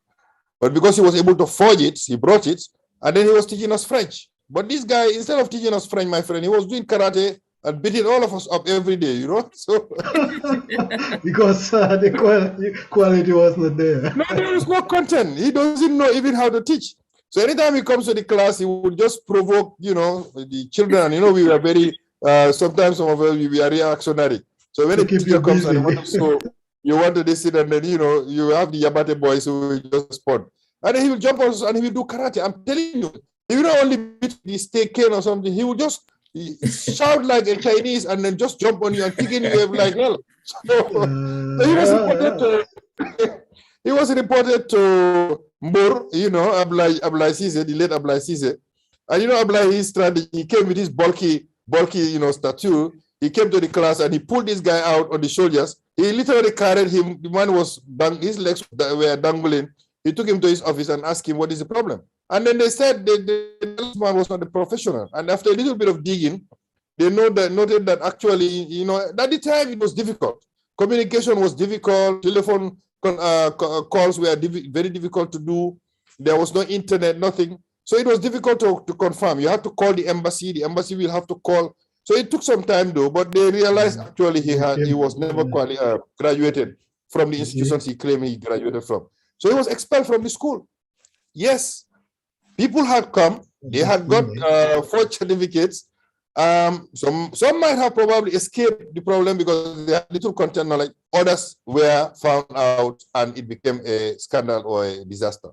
But because he was able to forge it, he brought it, and then he was teaching us French. But this guy, instead of teaching us French, my friend, he was doing karate and beating all of us up every day, So because the quality was not there. No, there is no content. He doesn't know even how to teach. So anytime he comes to the class, he would just provoke, the children. We were very, sometimes some of us, we are reactionary. So when the teacher comes and you want to listen, and then, you have the Yabate boys who will just spot. And then he will jump on and he will do karate. I'm telling you, he will not only beat the steak cane or something, he will just shout like a Chinese and then just jump on you and kick in you like hell. So he was reported to Mbor, Ablai Cisse, the late Ablai Cisse. And Ablai, his strategy, he came with his bulky, stature. He came to the class and he pulled this guy out on the shoulders. He literally carried him. The man his legs were dangling. He took him to his office and asked him, what is the problem? And then they said the man was not a professional. And after a little bit of digging, they noted that actually, at the time it was difficult. Communication was difficult. Telephone calls were very difficult to do. There was no internet, nothing. So it was difficult to confirm. You have to call the embassy. The embassy will have to call. So it took some time though, but they realized actually he was never graduated from the institutions he claimed he graduated from. So he was expelled from the school. Yes, people had come. They had got forged certificates. Some might have probably escaped the problem because they had little content knowledge. Others were found out and it became a scandal or a disaster.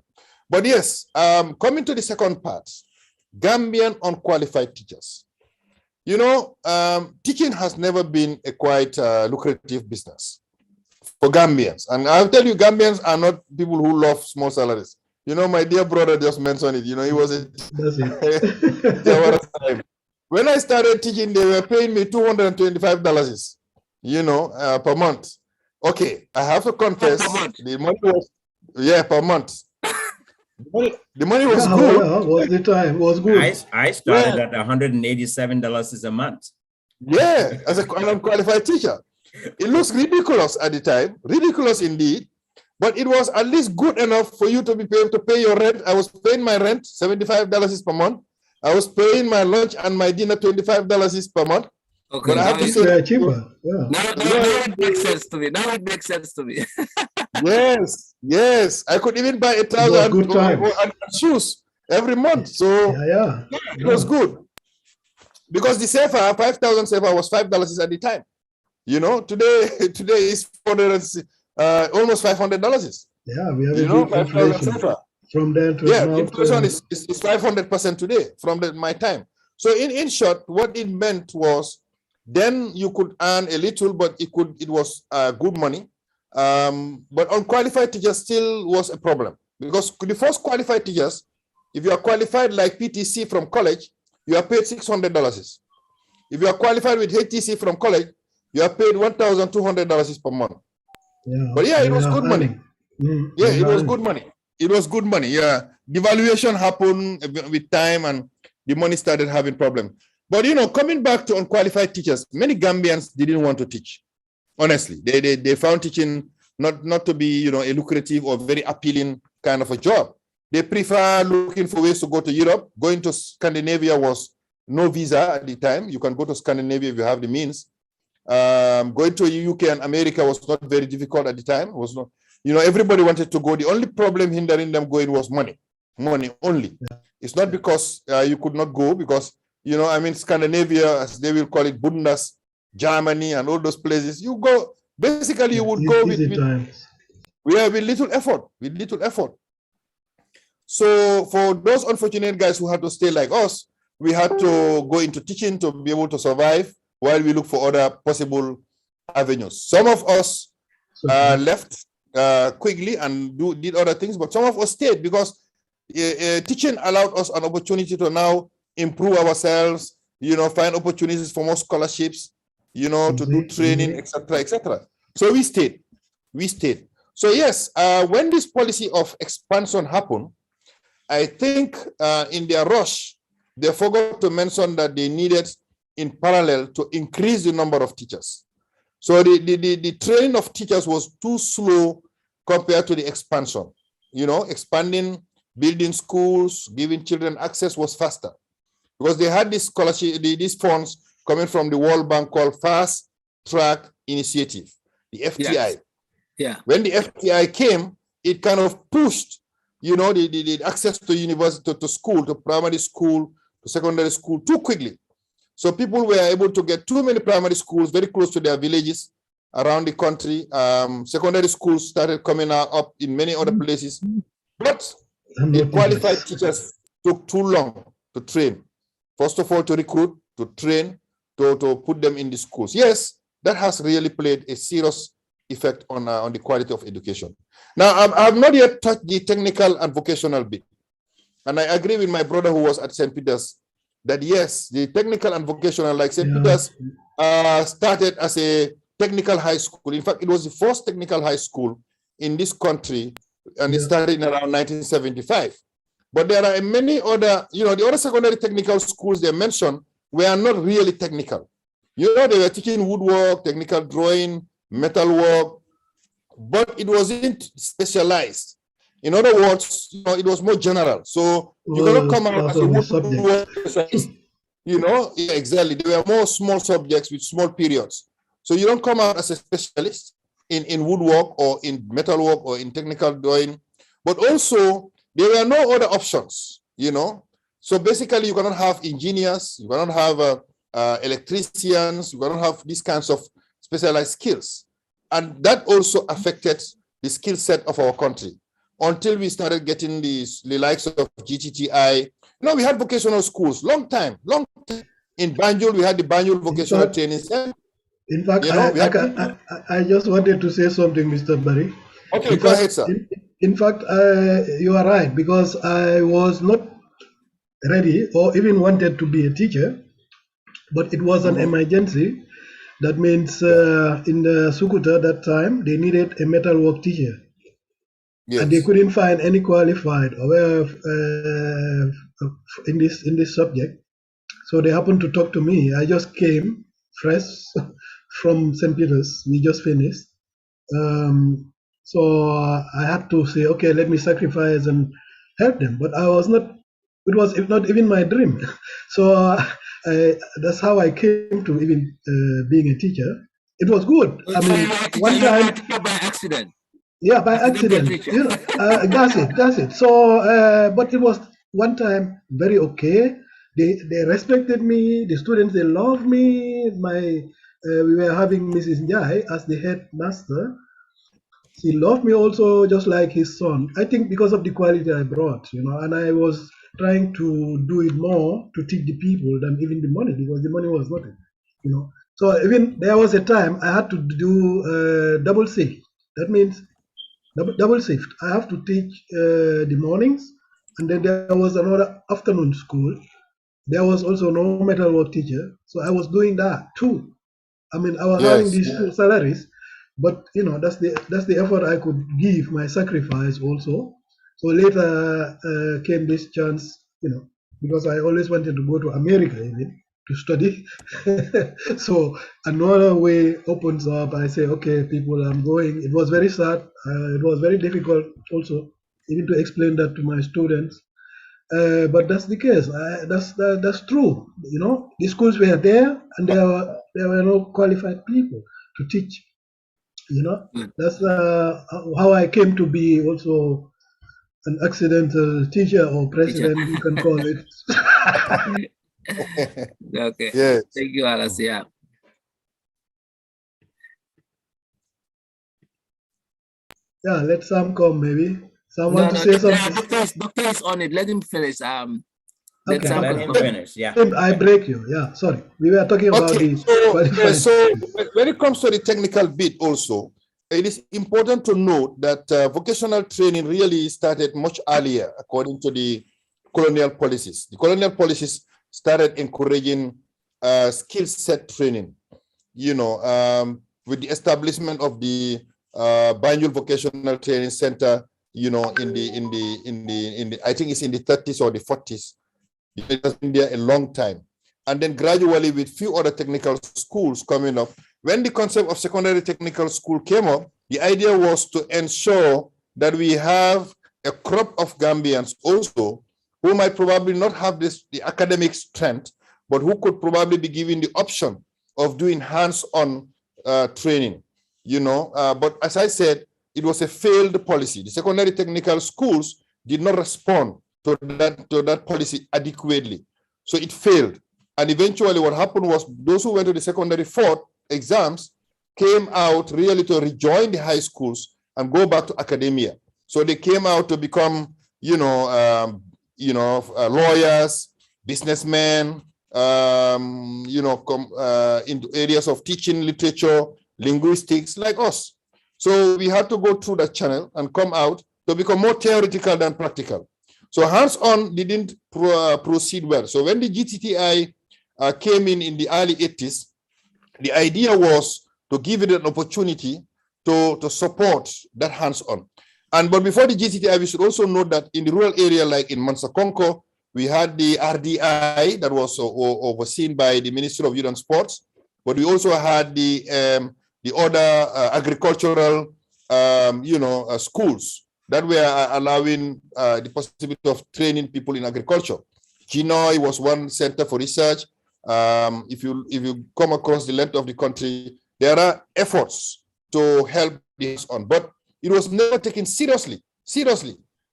But yes, coming to the second part, Gambian unqualified teachers. Teaching has never been a quite lucrative business for Gambians. And I'll tell you, Gambians are not people who love small salaries. My dear brother just mentioned it. He was a when I started teaching, they were paying me $225, per month. Okay, I have to confess, the money was, per month. The money was good. Yeah, was the time was good. I started at $187 a month. Yeah, as an unqualified teacher. It looks ridiculous at the time, ridiculous indeed, but it was at least good enough for you to be able to pay your rent. I was paying my rent, $75 per month. I was paying my lunch and my dinner, $25 per month. Okay, but I have to say cheaper. Yeah. Now it makes sense to me. Now it makes sense to me. yes. I could even buy a thousand and shoes every month. So it was good. Because the safer, 5,000 safer was $5 at the time. You know, today is almost $500. Yeah, we have a big inflation from then to now. Inflation is 500% today from my time. So in short, what it meant was then you could earn a little, but it was good money. But unqualified teachers still was a problem, because the first qualified teachers, if you are qualified like PTC from college, you are paid $600. If you are qualified with HTC from college, you are paid $1,200 per month. Yeah, but it was good money. It was good money. It was good money. Yeah, devaluation happened with time, and the money started having problems. But coming back to unqualified teachers, many Gambians didn't want to teach. Honestly, they found teaching not to be a lucrative or very appealing kind of a job. They prefer looking for ways to go to Europe. Going to Scandinavia was no visa at the time. You can go to Scandinavia if you have the means. Going to UK and America was not very difficult at the time. It was not, everybody wanted to go. The only problem hindering them going was money only. It's not because you could not go, because Scandinavia, as they will call it, Bundes, Germany, and all those places. You go. Basically, you would go with little effort. With little effort. So for those unfortunate guys who had to stay like us, we had to go into teaching to be able to survive while we look for other possible avenues. Some of us left quickly and did other things, but some of us stayed because teaching allowed us an opportunity to now improve ourselves, find opportunities for more scholarships, to do training, etc., etc. So we stayed. So yes, when this policy of expansion happened, I think in their rush, they forgot to mention that they needed in parallel to increase the number of teachers. So the training of teachers was too slow compared to the expansion. Expanding, building schools, giving children access was faster, because they had this scholarship, these funds coming from the World Bank called Fast Track Initiative, the FTI. Yes. Yeah. When the FTI came, it kind of pushed, the access to university, to school, to primary school, to secondary school too quickly. So people were able to get too many primary schools very close to their villages around the country. Secondary schools started coming up in many other places. But the qualified teachers took too long to train. First of all, to recruit, to train, to put them in the schools. Yes, that has really played a serious effect on the quality of education. Now, I have not yet touched the technical and vocational bit. And I agree with my brother who was at St. Peter's that yes, the technical and vocational, like St. Peter's, started as a technical high school. In fact, it was the first technical high school in this country, and it started in around 1975. But there are many other, the other secondary technical schools they mentioned were not really technical. They were teaching woodwork, technical drawing, metalwork, but it wasn't specialized. In other words, it was more general. So you cannot come out as a woodwork specialist. Exactly. There were more small subjects with small periods. So you don't come out as a specialist in woodwork or in metalwork or in technical drawing. But also, there were no other options, So basically, you cannot have engineers, you cannot have electricians, you cannot have these kinds of specialized skills. And that also affected the skill set of our country until we started getting the likes of GTTI. We had vocational schools, long time. In Banjul, we had the Banjul Vocational Training Center. In fact, I just wanted to say something, Mr. Barry. Okay, go ahead, sir. In fact, you are right, because I was not ready or even wanted to be a teacher, but it was an emergency. That means in the Sukuta that time, they needed a metalwork teacher. Yes. And they couldn't find any qualified in this subject. So they happened to talk to me. I just came fresh from St. Peter's. We just finished. So I had to say, okay, let me sacrifice and help them. But I was not, it was not even my dream. So that's how I came to even being a teacher. It was good. I mean, one time by accident. Yeah, by accident. You know, that's it. So, but it was one time very okay. They respected me. The students, they loved me. We were having Mrs. Njai as the headmaster. He loved me also just like his son. I think because of the quality I brought, and I was trying to do it more to teach the people than even the money, because the money was nothing. So even there was a time I had to do double shift. That means double shift. I have to teach the mornings, and then there was another afternoon school. There was also no metal work teacher, so I was doing that too. I mean, I was having these two salaries, but that's the effort I could give, my sacrifice also. So later came this chance, because I always wanted to go to America even to study. So another way opens up. I say, okay, people, I'm going. It was very sad. It was very difficult also, even to explain that to my students. But that's the case. That's true. The schools were there, and there were no qualified people to teach. That's how I came to be also an accidental teacher or president, you can call it. Okay. Yes. Thank you, Alice. Yeah. Yeah, let Sam come maybe. Sam want to say something. Doctor is on it. Let him finish. Let him finish. Yeah. I break you. Yeah, sorry. We were talking about the so when it comes to the technical bit also, it is important to note that vocational training really started much earlier, according to the colonial policies. The colonial policies started encouraging skill set training, with the establishment of the Banjul Vocational Training Center, in the I think it's in the 30s or the 40s. It has been there a long time. And then gradually, with few other technical schools coming up, when the concept of secondary technical school came up, the idea was to ensure that we have a crop of Gambians also who might probably not have the academic strength, but who could probably be given the option of doing hands-on training. But as I said, it was a failed policy. The secondary technical schools did not respond to that policy adequately. So it failed. And eventually what happened was those who went to the secondary fourth exams came out really to rejoin the high schools and go back to academia. So they came out to become, lawyers, businessmen, into areas of teaching, literature, linguistics, like us. So we had to go through that channel and come out to become more theoretical than practical. So hands-on didn't proceed well. So when the GTTI came in the early 80s, the idea was to give it an opportunity to support that hands-on. But before the GTTI, we should also note that in the rural area, like in Mansakonko, we had the RDI that was overseen by the Ministry of Youth and Sports, but we also had the other agricultural, schools that were allowing the possibility of training people in agriculture. Chinoi was one center for research. If you come across the length of the country, there are efforts to help this on, but it was never taken seriously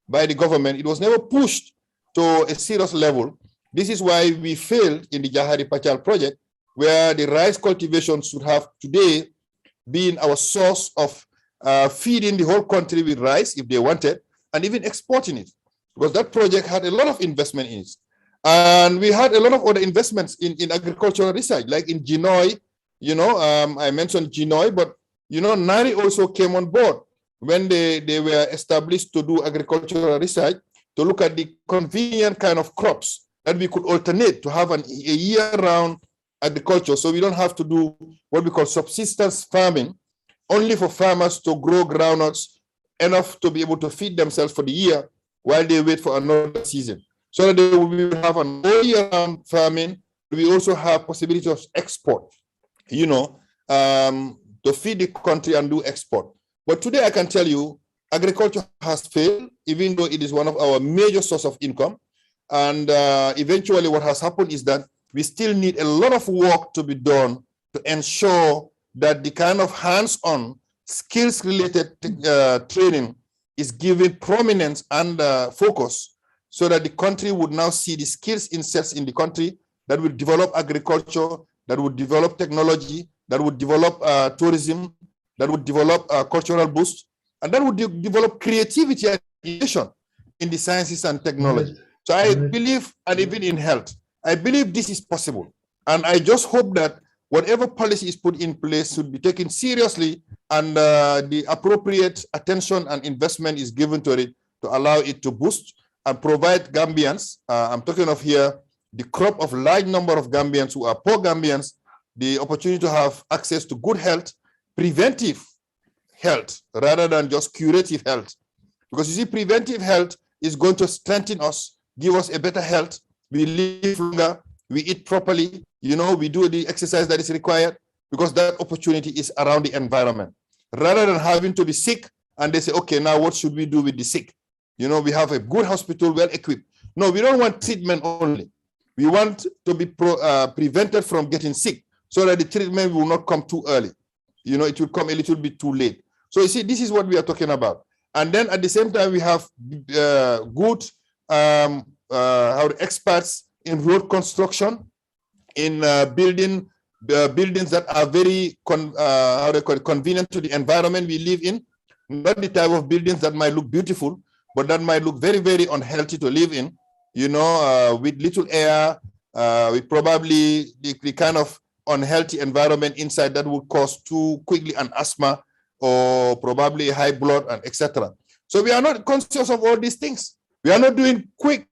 by the government. It was never pushed to a serious level. This is why we failed in the Jahari Pachal project, where the rice cultivation should have today been our source of feeding the whole country with rice if they wanted, and even exporting it, because that project had a lot of investment in it. And we had a lot of other investments in agricultural research, like in Ginoi, I mentioned Ginoi, but, Nari also came on board when they were established to do agricultural research, to look at the convenient kind of crops that we could alternate to have a year-round agriculture, so we don't have to do what we call subsistence farming, only for farmers to grow groundnuts enough to be able to feed themselves for the year while they wait for another season. So that they will have an all-year-round farming. We also have possibility of export, to feed the country and do export. But today I can tell you, agriculture has failed, even though it is one of our major source of income. And eventually what has happened is that we still need a lot of work to be done to ensure that the kind of hands-on skills-related training is given prominence and focus, so that the country would now see the skills insets in the country that will develop agriculture, that would develop technology, that would develop tourism, that would develop cultural boost, and that would develop creativity and innovation in the sciences and technology. So I believe, and even in health, I believe this is possible. And I just hope that whatever policy is put in place should be taken seriously, and the appropriate attention and investment is given to it to allow it to boost and provide Gambians, I'm talking of here, the crop of large number of Gambians who are poor Gambians, the opportunity to have access to good health, preventive health, rather than just curative health. Because you see, preventive health is going to strengthen us, give us a better health. We live longer, we eat properly, we do the exercise that is required, because that opportunity is around the environment. Rather than having to be sick and they say, okay, now what should we do with the sick? We have a good hospital, well equipped. No, we don't want treatment only. We want to be prevented from getting sick, so that the treatment will not come too early. It will come a little bit too late. So you see, this is what we are talking about. And then at the same time, we have good experts in road construction, in building buildings that are very convenient to the environment we live in. Not the type of buildings that might look beautiful, but that might look very, very unhealthy to live in, with little air, with probably the kind of unhealthy environment inside that would cause too quickly an asthma, or probably high blood, and etc. So we are not conscious of all these things. We are not doing quick,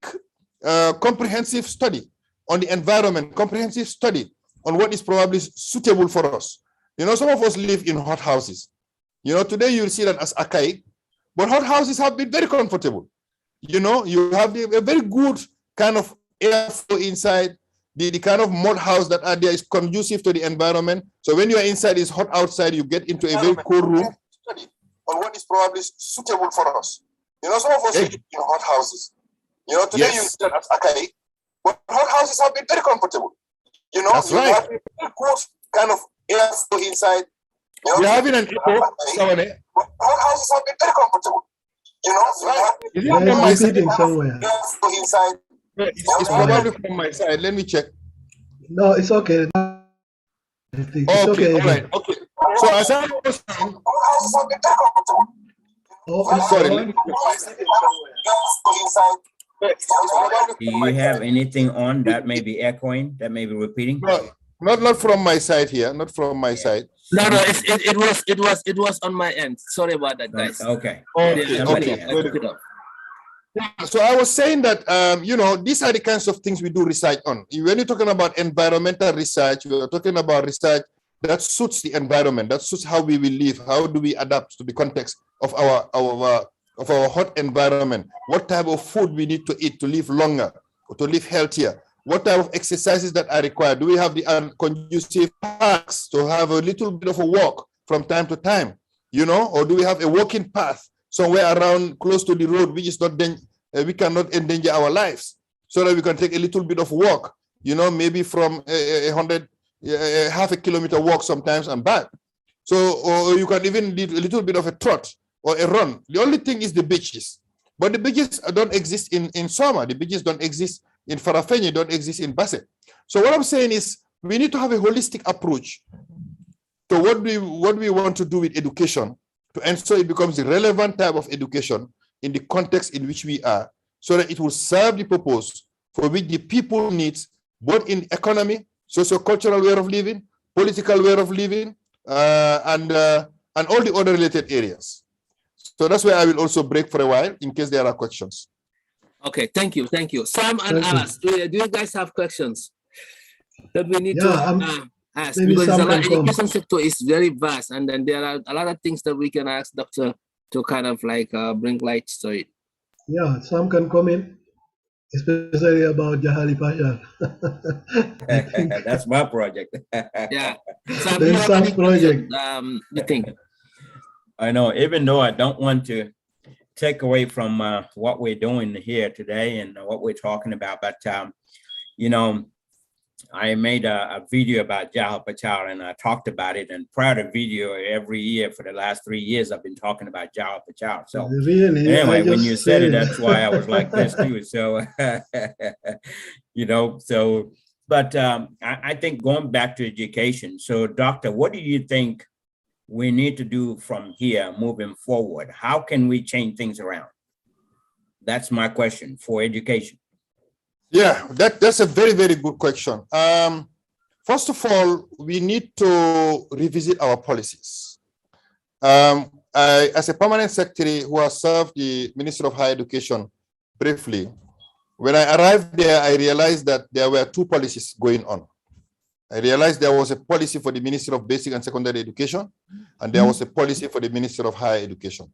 comprehensive study on the environment, comprehensive study on what is probably suitable for us. Some of us live in hot houses. Today you'll see that as archaic, but hot houses have been very comfortable. You have a very good kind of airflow inside. The kind of mud house that are there is conducive to the environment. So when you are inside, it's hot outside, you get into a very cool room. Study on what is probably suitable for us. Some of us live in hot houses. Today you see that as archaic, but hot houses have been very comfortable. That's right. Have a very good kind of airflow inside. We're having an echo. Hot houses have been very comfortable. There's repeating somewhere. Inside. It's probably from my side. Let me check. No, it's okay. It's okay. All right. Okay. So as I was saying, sorry. Do you have anything on that may be echoing, that may be repeating? No, not from my side here. Not from my side. No, it was on my end. Sorry about that, guys. Okay. So I was saying that, these are the kinds of things we do research on. When you're talking about environmental research, we're talking about research that suits the environment, that suits how we will live. How do we adapt to the context of our hot environment? What type of food we need to eat to live longer, or to live healthier? What type of exercises that are required? Do we have the conducive parks to have a little bit of a walk from time to time, or do we have a walking path somewhere around close to the road, which is not we cannot endanger our lives, so that we can take a little bit of walk, maybe from half a kilometer walk sometimes and back. So, or you can even do a little bit of a trot or a run. The only thing is the beaches, but the beaches don't exist in summer. The beaches don't exist in Farafenni, don't exist in Basse. So what I'm saying is, we need to have a holistic approach to what we want to do with education, to ensure it becomes a relevant type of education in the context in which we are, so that it will serve the purpose for which the people need, both in economy, socio-cultural way of living, political way of living, and all the other related areas. So that's why I will also break for a while in case there are questions. Okay, thank you. Sam and Alice, do you guys have questions that we need to ask? Because the education sector is very vast, and then there are a lot of things that we can ask Dr. to kind of like bring light to it. Yeah, some can comment, especially about Jahali Pasha. That's my project. Yeah, Sam's project. You think? I know, even though I don't want to take away from what we're doing here today and what we're talking about, but I made a video about Jahal Pachal, and I talked about it. And prior to video, every year for the last 3 years, I've been talking about Jahal Pachal. So really, anyway, when you said it, that's why I was like this too. So, you know, so, but I think going back to education. So doctor, what do you think we need to do from here moving forward? How can we change things around? That's my question for education. Yeah, that's a very, very good question. First of all, we need to revisit our policies. As a permanent secretary who has served the Ministry of Higher Education briefly, when I arrived there, I realized that there were two policies going on. I realized there was a policy for the Ministry of Basic and Secondary Education, and there was a policy for the Ministry of Higher Education.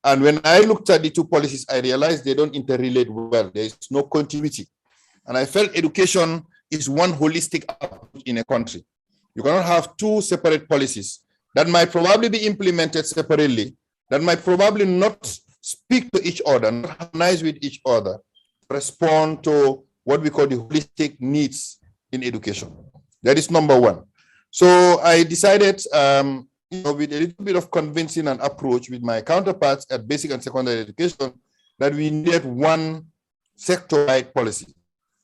And when I looked at the two policies, I realized they don't interrelate well. There is no continuity. And I felt education is one holistic approach in a country. You cannot have two separate policies that might probably be implemented separately, that might probably not speak to each other, not harmonize with each other, respond to what we call the holistic needs in education. That is number one. So I decided, with a little bit of convincing and approach with my counterparts at basic and secondary education, that we needed one sector-wide policy.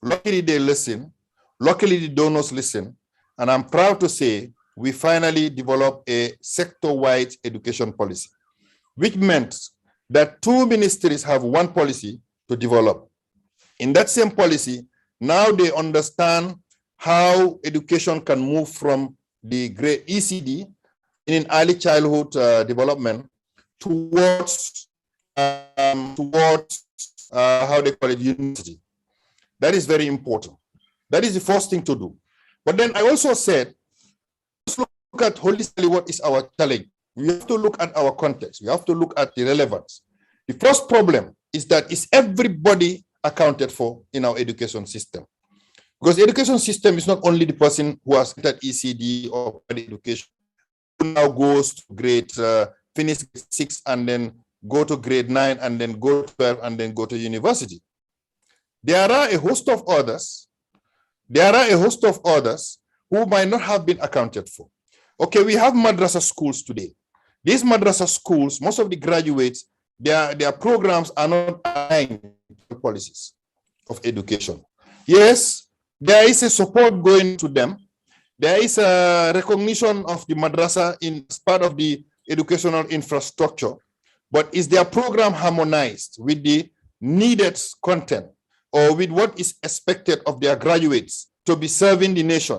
Luckily, they listen. Luckily, the donors listen. And I'm proud to say we finally developed a sector-wide education policy, which meant that two ministries have one policy to develop. In that same policy, now they understand how education can move from the grade ECD in early childhood development towards how they call it, university. That is very important. That is the first thing to do. But then I also said, let's look at holistically what is our challenge. We have to look at our context. We have to look at the relevance. The first problem is that is everybody accounted for in our education system? Because the education system is not only the person who has entered ECD or education, who now goes to grade, finish grade 6 and then go to grade 9 and then go to 12 and then go to university. There are a host of others. There are a host of others who might not have been accounted for. Okay, we have madrasa schools today. These madrasa schools, most of the graduates, their programs are not aligned with the policies of education. Yes, there is a support going to them. There is a recognition of the madrasa as part of the educational infrastructure, but is their program harmonized with the needed content or with what is expected of their graduates to be serving the nation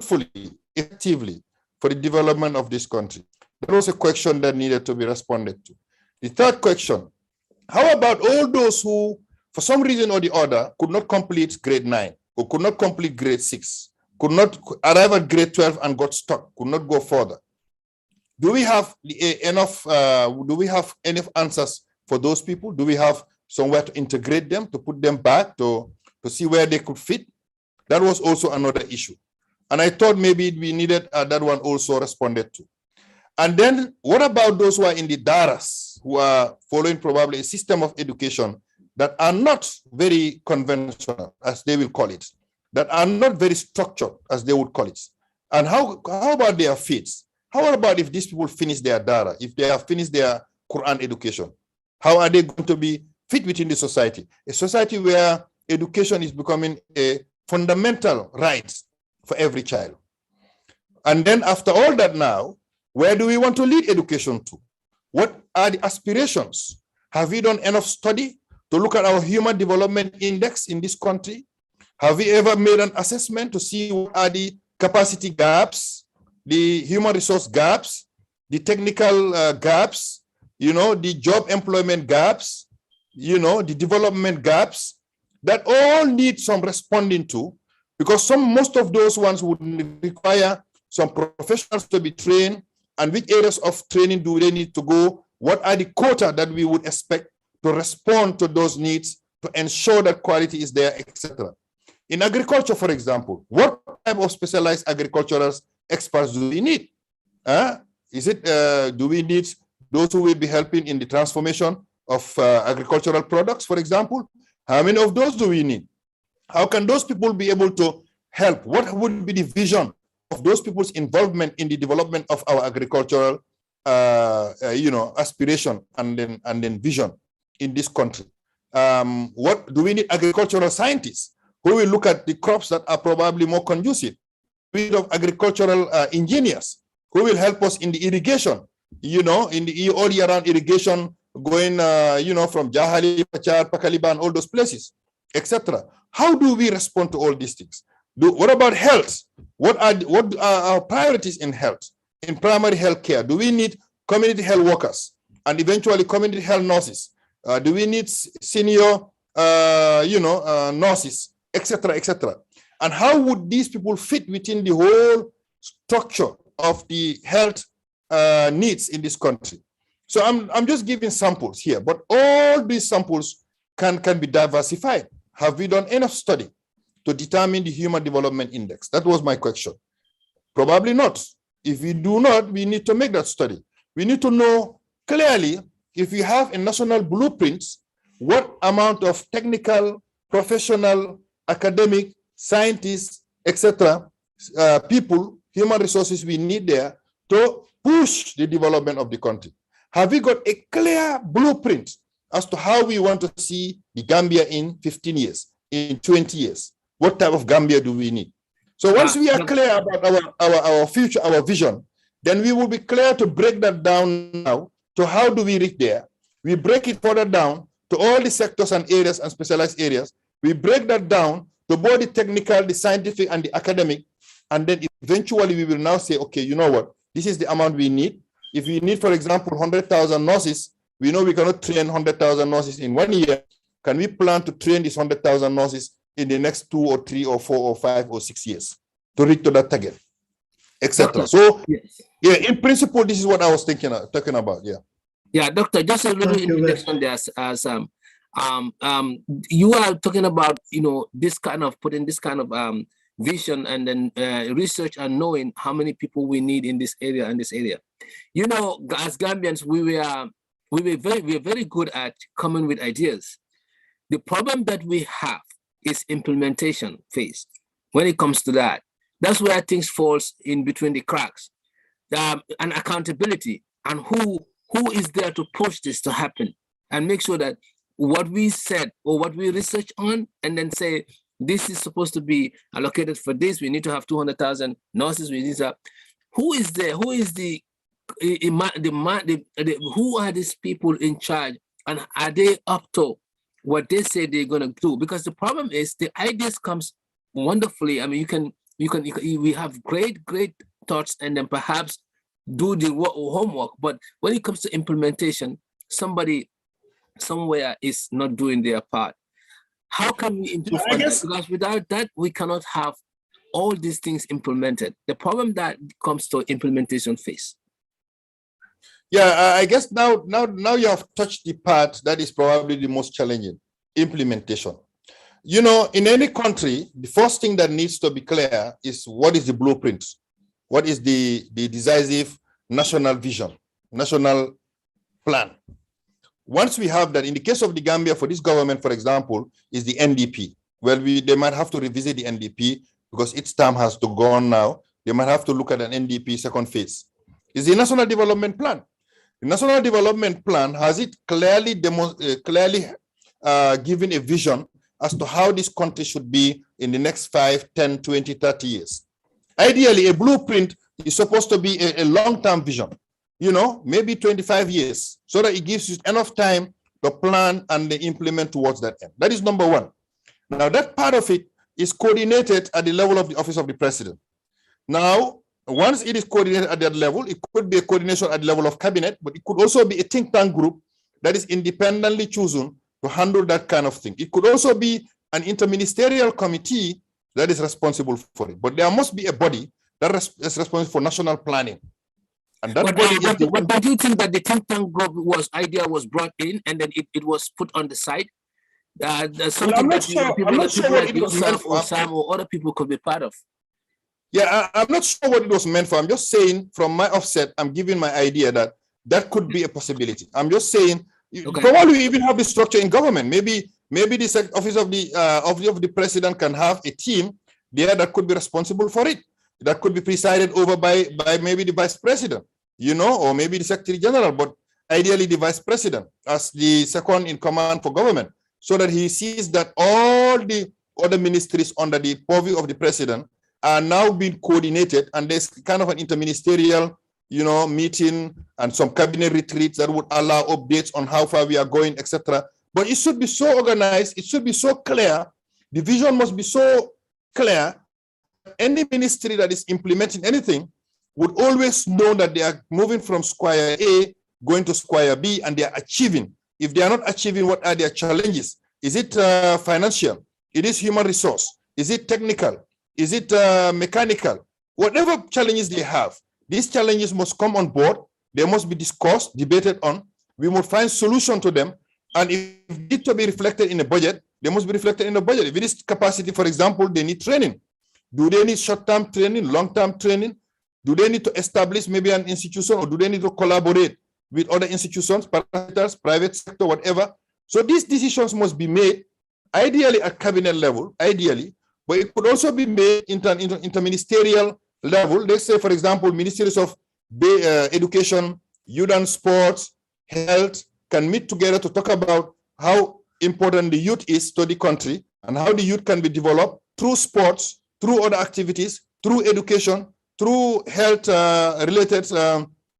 fully, effectively for the development of this country? That was a question that needed to be responded to. The third question, how about all those who, for some reason or the other, could not complete grade 9 or could not complete grade 6, could not arrive at grade 12 and got stuck, could not go further? Do we have enough answers for those people? Do we have somewhere to integrate them, to put them back, to see where they could fit? That was also another issue. And I thought maybe we needed that one also responded to. And then what about those who are in the daras, who are following probably a system of education that are not very conventional, as they will call it, that are not very structured, as they would call it? And how about their faiths? How about if these people finish their dara, if they have finished their Quran education? How are they going to be fit within the society? A society where education is becoming a fundamental right for every child. And then after all that now, where do we want to lead education to? What are the aspirations? Have we done enough study to look at our human development index in this country? Have we ever made an assessment to see what are the capacity gaps, the human resource gaps, the technical gaps, the job employment gaps, the development gaps that all need some responding to, because most of those ones would require some professionals to be trained. And which areas of training do they need to go? What are the quota that we would expect to respond to those needs, to ensure that quality is there, etc. In agriculture, for example, what type of specialized agricultural experts do we need? Do we need those who will be helping in the transformation of agricultural products, for example? How many of those do we need? How can those people be able to help? What would be the vision of those people's involvement in the development of our agricultural, aspiration and then vision in this country? What do we need? Agricultural scientists who will look at the crops that are probably more conducive. We need agricultural engineers who will help us in the irrigation, in the all year round irrigation, going, from Jahali, Pachar, Pakaliban, all those places, etc. How do we respond to all these things? What about health? What are our priorities in health, in primary health care? Do we need community health workers and eventually community health nurses? Do we need senior, nurses, etc., etc.? And how would these people fit within the whole structure of the health needs in this country? So I'm just giving samples here, but all these samples can be diversified. Have we done enough study to determine the Human Development Index? That was my question. Probably not. If we do not, we need to make that study. We need to know clearly, if we have a national blueprint, what amount of technical, professional, academic, scientists, etc., people, human resources we need there to push the development of the country. Have we got a clear blueprint as to how we want to see the Gambia in 15 years, in 20 years? What type of Gambia do we need? So once we are clear about our future, our vision, then we will be clear to break that down now to how do we reach there. We break it further down to all the sectors and areas and specialized areas. We break that down to both the technical, the scientific, and the academic. And then eventually we will now say, okay, you know what? This is the amount we need. If we need, for example, 100,000 nurses, we know we cannot train 100,000 nurses in 1 year. Can we plan to train these 100,000 nurses in the next 2 or 3 or 4 or 5 or 6 years to reach to that target, etc.? So, yes. Yeah, in principle, this is what I was talking about. Yeah. Yeah, Doctor, just a little introduction there. You are talking about, this kind of putting this kind of vision and then research and knowing how many people we need in this area and this area. As Gambians, we're very good at coming with ideas. The problem that we have is implementation phase. When it comes to that, that's where things falls in between the cracks. And accountability, and who is there to push this to happen and make sure that what we said or what we research on and then say this is supposed to be allocated for this, we need to have 200,000 nurses, we need to, who is there, who is who are these people in charge, and are they up to what they say they're going to do? Because the problem is the ideas comes wonderfully. I mean, we have great thoughts and then perhaps do the homework, but when it comes to implementation, somebody somewhere is not doing their part. How can we improve on that? Because without that, we cannot have all these things implemented. The problem that comes to implementation phase. Yeah, I guess now you have touched the part that is probably the most challenging: implementation. In any country, the first thing that needs to be clear is what is the blueprint, what is the decisive national vision, national plan. Once we have that, in the case of the Gambia, for this government, for example, is the NDP. Well, they might have to revisit the NDP because its term has to go on now. They might have to look at an NDP second phase. Is the National Development Plan. The National Development Plan has it clearly given a vision as to how this country should be in the next 5, 10, 20, 30 years. Ideally, a blueprint is supposed to be a long-term vision, maybe 25 years, so that it gives you enough time to plan and implement towards that end. That is number one. Now, that part of it is coordinated at the level of the Office of the President. Now, once it is coordinated at that level, it could be a coordination at the level of cabinet, but it could also be a think tank group that is independently chosen to handle that kind of thing. It could also be an interministerial committee that is responsible for it. But there must be a body that is responsible for national planning. And that body is the one. But do you think that the think tank group idea was brought in and then it was put on the side? I'm not sure what it was meant for. Or other people could be part of. Yeah, I'm not sure what it was meant for. I'm just saying, from my offset, I'm giving my idea that could be a possibility. I'm just saying, probably we even have the structure in government. Maybe the office of the president can have a team there that could be responsible for it. That could be presided over by maybe the vice president, or maybe the secretary general, but ideally the vice president as the second in command for government, so that he sees that all the other ministries under the purview of the president are now being coordinated, and there's kind of an interministerial, meeting and some cabinet retreats that would allow updates on how far we are going, etc. But it should be so organized, it should be so clear, the vision must be so clear. Any ministry that is implementing anything would always know that they are moving from square A going to square B, and they are achieving. If they are not achieving, what are their challenges? Is it financial? It is human resource? Is it technical? Is it mechanical? Whatever challenges they have, these challenges must come on board. They must be discussed, debated on. We must find solution to them. And if it needs to be reflected in the budget, they must be reflected in the budget. If it is capacity, for example, they need training. Do they need short-term training, long-term training? Do they need to establish maybe an institution, or do they need to collaborate with other institutions, parastatals, private sector, whatever? So these decisions must be made, ideally at cabinet level, ideally, but it could also be made interministerial level. Let's say, for example, ministries of education, youth and sports, health can meet together to talk about how important the youth is to the country and how the youth can be developed through sports, through other activities, through education, through health related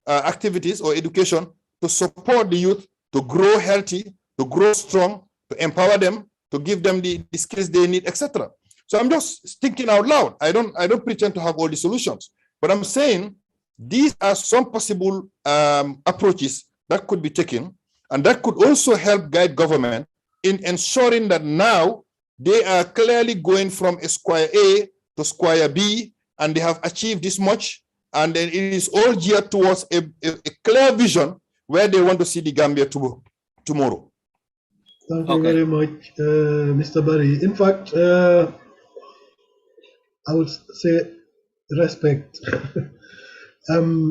activities or education, to support the youth to grow healthy, to grow strong, to empower them, to give them the skills they need, etc. So I'm just thinking out loud. I don't pretend to have all the solutions, but I'm saying these are some possible approaches that could be taken, and that could also help guide government in ensuring that now they are clearly going from a square A to square B, and they have achieved this much, and then it is all geared towards a clear vision where they want to see the Gambia tomorrow. Thank you very much, Mr. Barry. In fact, I would say respect.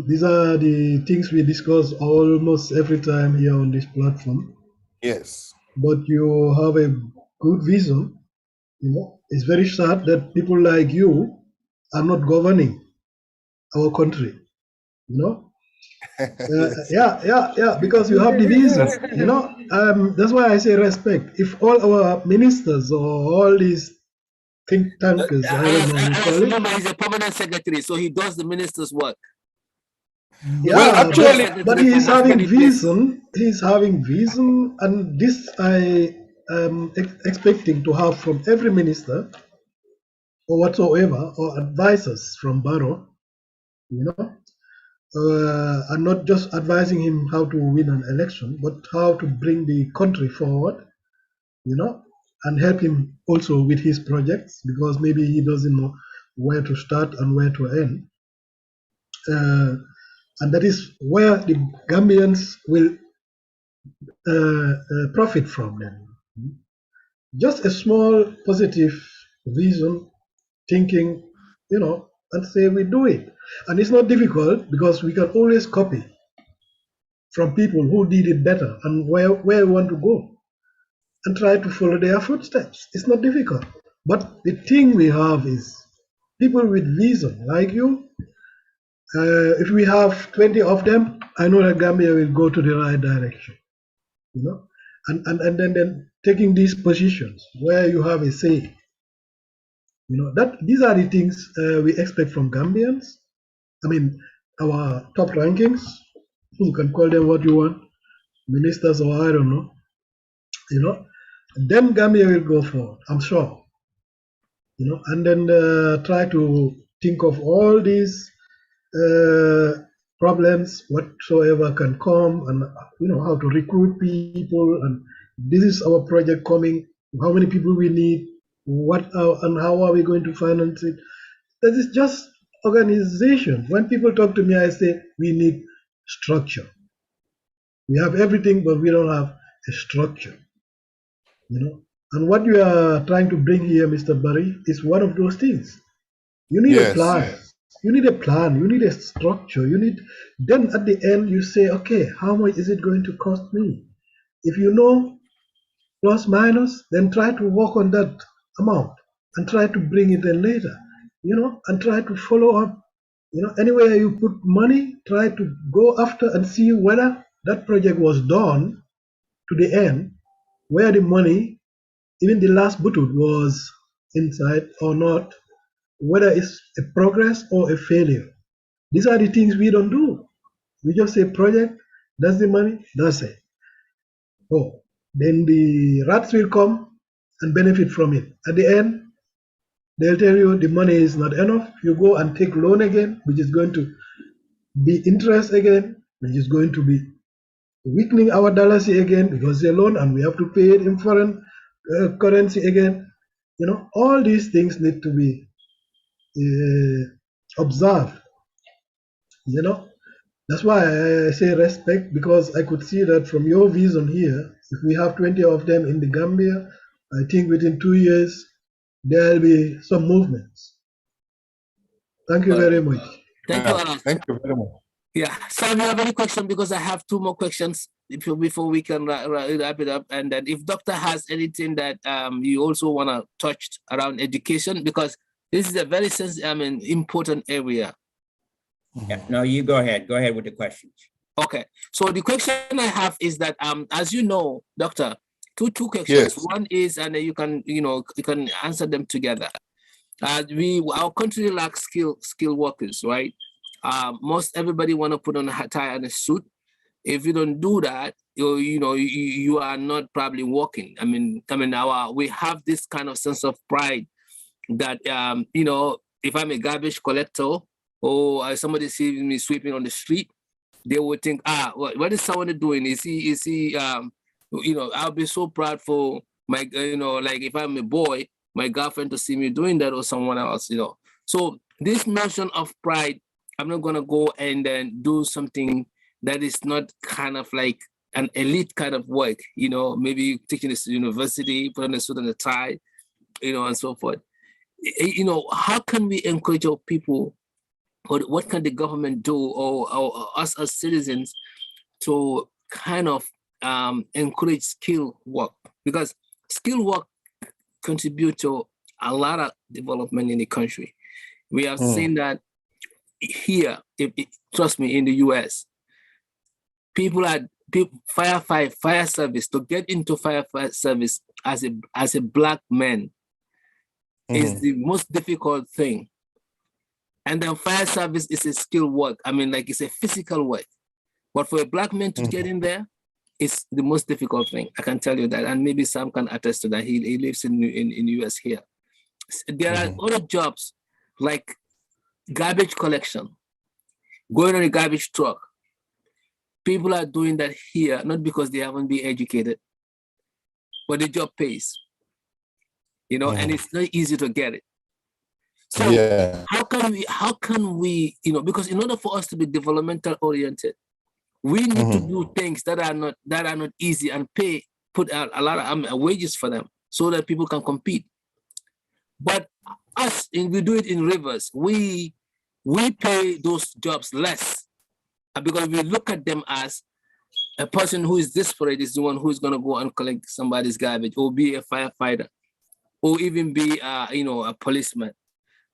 These are the things we discuss almost every time here on this platform. Yes. But you have a good vision. It's very sad that people like you are not governing our country. Yeah, because you have the vision. That's why I say respect. If all our ministers or all these think tankers, he's a permanent secretary, so he does the minister's work. Yeah, well, actually, but he's having vision. He's having vision, and this I am expecting to have from every minister or whatsoever, or advisors from Barrow, and not just advising him how to win an election, but how to bring the country forward, and help him also with his projects, because maybe he doesn't know where to start and where to end. And that is where the Gambians will profit from them. Just a small positive vision, thinking, and say we do it. And it's not difficult, because we can always copy from people who did it better and where we want to go, and try to follow their footsteps. It's not difficult. But the thing we have is people with vision like you. If we have 20 of them, I know that Gambia will go to the right direction, and then taking these positions where you have a say, that these are the things we expect from Gambians. I mean, our top rankings, you can call them what you want, ministers or I don't know, then Gambia will go forward, I'm sure, and then try to think of all these problems whatsoever can come, and how to recruit people, and this is our project coming, how many people we need, and how are we going to finance it. That is just organization. When people talk to me, I say we need structure. We have everything, but we don't have a structure, and what you are trying to bring here, Mr. Barry, is one of those things. You need a plan. Yes. You need a plan, you need a structure, then at the end you say, okay, how much is it going to cost me? If you know plus minus, then try to work on that amount. and try to bring it in later, and try to follow up. Anywhere you put money, try to go after and see whether that project was done to the end, where the money, even the last butut, was inside or not, whether it's a progress or a failure. These are the things we don't do. We just say project, that's the money, that's it. Oh, then the rats will come and benefit from it. At the end, they'll tell you the money is not enough. You go and take loan again, which is going to be interest again, which is going to be weakening our dollars again because they're loan and we have to pay it in foreign currency again. All these things need to be observed. That's why I say respect, because I could see that from your vision here, if we have 20 of them in the Gambia, I think within 2 years, there'll be some movements. Thank you very much. Thank you, Alan. Thank you very much. Yeah, Sam, you have any question? Because I have 2 more questions before we can wrap it up. And then if Doctor has anything that you also want to touch around education, because this is a very sensitive, important area. Yeah, no, you go ahead. Go ahead with the questions. Okay, so the question I have is that, as you know, Doctor, two questions. Yes. One is, and you can answer them together. Our country lacks skilled workers, right? Most everybody want to put on a tie and a suit. If you don't do that, you are not probably working. We have this kind of sense of pride that if I'm a garbage collector or somebody sees me sweeping on the street, they would think, what is someone doing? Is he I'll be so proud for my, like if I'm a boy, my girlfriend to see me doing that or someone else, So this notion of pride, I'm not going to go and then do something that is not kind of like an elite kind of work, maybe taking this to university, put on a suit and a tie, and so forth. How can we encourage our people, or what can the government do, or us as citizens, to kind of encourage skill work? Because skill work contribute to a lot of development in the country. We have seen that here, trust me, in the US, fire service, to get into fire service as a Black man is the most difficult thing. And then fire service is a skill work. It's a physical work. But for a Black man to get in there, it's the most difficult thing. I can tell you that. And maybe Sam can attest to that. He lives in the US here. There are other jobs like garbage collection, going on a garbage truck. People are doing that here, not because they haven't been educated, but the job pays, and it's not easy to get it. So how can we, because in order for us to be developmental oriented, we need to do things that are not easy and put out a lot of wages for them so that people can compete. But we do it in reverse. We pay those jobs less because we look at them as a person who is desperate is the one who is going to go and collect somebody's garbage, or be a firefighter, or even be a policeman.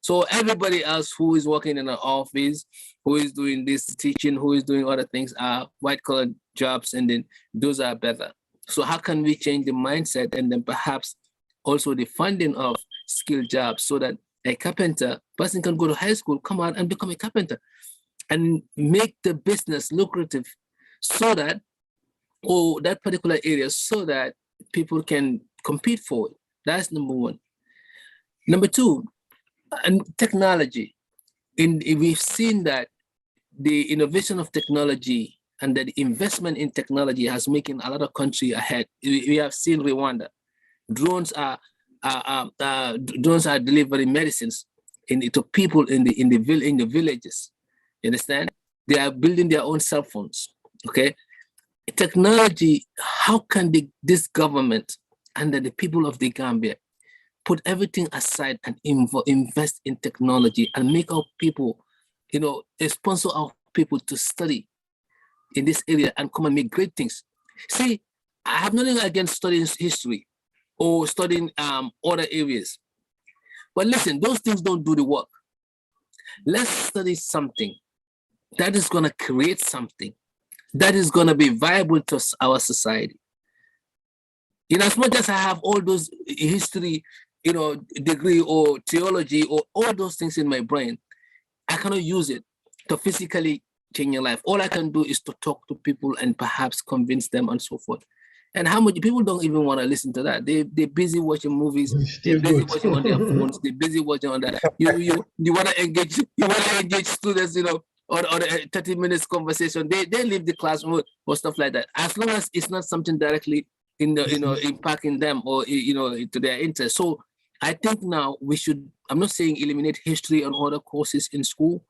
So everybody else who is working in an office, who is doing this teaching, who is doing other things, are white-collar jobs, and then those are better. So how can we change the mindset, and then perhaps also the funding of skilled jobs, so that a carpenter person can go to high school, come out and become a carpenter, and make the business lucrative, so that, or that particular area, so that people can compete for it. That's number one. Number two, and technology. We've seen that the innovation of technology and that the investment in technology has making a lot of country ahead. We have seen Rwanda. Drones are delivering medicines to people in the villages. You understand? They are building their own cell phones. Okay, technology. How can this government and the people of the Gambia put everything aside and invest in technology and make our people, sponsor our people to study in this area and come and make great things? See, I have nothing against studying history or studying other areas, But listen, those things don't do the work. Let's study something that is going to create something that is going to be viable to our society. In as much as I have all those history, degree or theology or all those things in my brain, I cannot use it to physically change your life. All I can do is to talk to people and perhaps convince them and so forth. And how much people don't even want to listen to that. They're busy watching movies. They're busy watching on their phones. They're busy watching on that. You want to engage students, on a 30 minutes conversation. They leave the classroom or stuff like that. As long as it's not something directly impacting them or to their interest. So I think now we should. I'm not saying eliminate history and other courses in school,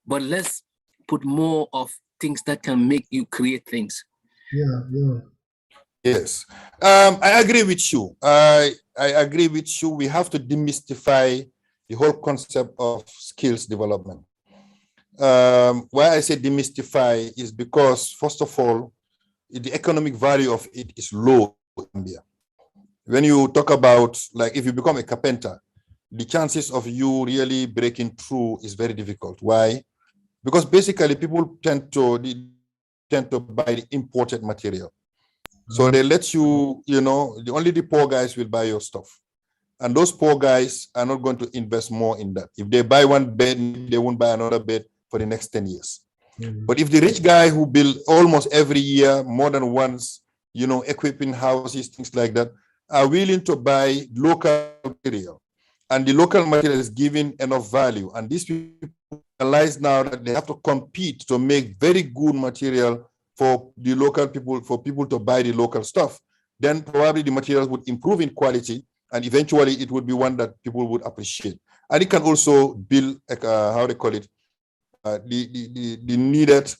but let's put more of things that can make you create things. Yeah. Yes, I agree with you. I agree with you. We have to demystify the whole concept of skills development. Why I say demystify is because, first of all, the economic value of it is low in Zambia. When you talk about, like, if you become a carpenter, the chances of you really breaking through is very difficult. Why? Because basically people tend to buy the imported material. So they let you, only the poor guys will buy your stuff. And those poor guys are not going to invest more in that. If they buy one bed, they won't buy another bed for the next 10 years. But if the rich guy who build almost every year, more than once, equipping houses, things like that, are willing to buy local material, and the local material is giving enough value, and these people realize now that they have to compete to make very good material for the local people, for people to buy the local stuff, then probably the materials would improve in quality, and eventually it would be one that people would appreciate. And it can also build, how they call it, the needed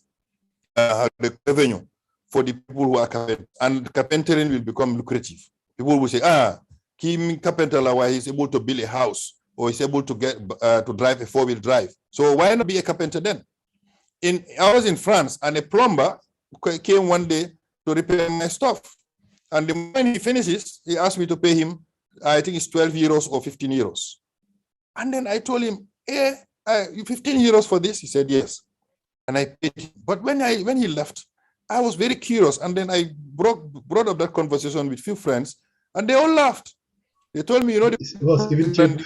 the revenue for the people who are carpenters, and carpentering will become lucrative. People will say, Kim carpenter, why he's able to build a house, or he's able to get to drive a 4-wheel drive. So why not be a carpenter then? I was in France, and a plumber came one day to repair my stuff. And the moment he finishes, he asked me to pay him, I think it's 12 euros or 15 euros. And then I told him, 15 euros for this? He said, yes. And I paid him. But when he left, I was very curious. And then I brought up that conversation with few friends, and they all laughed. They told me, the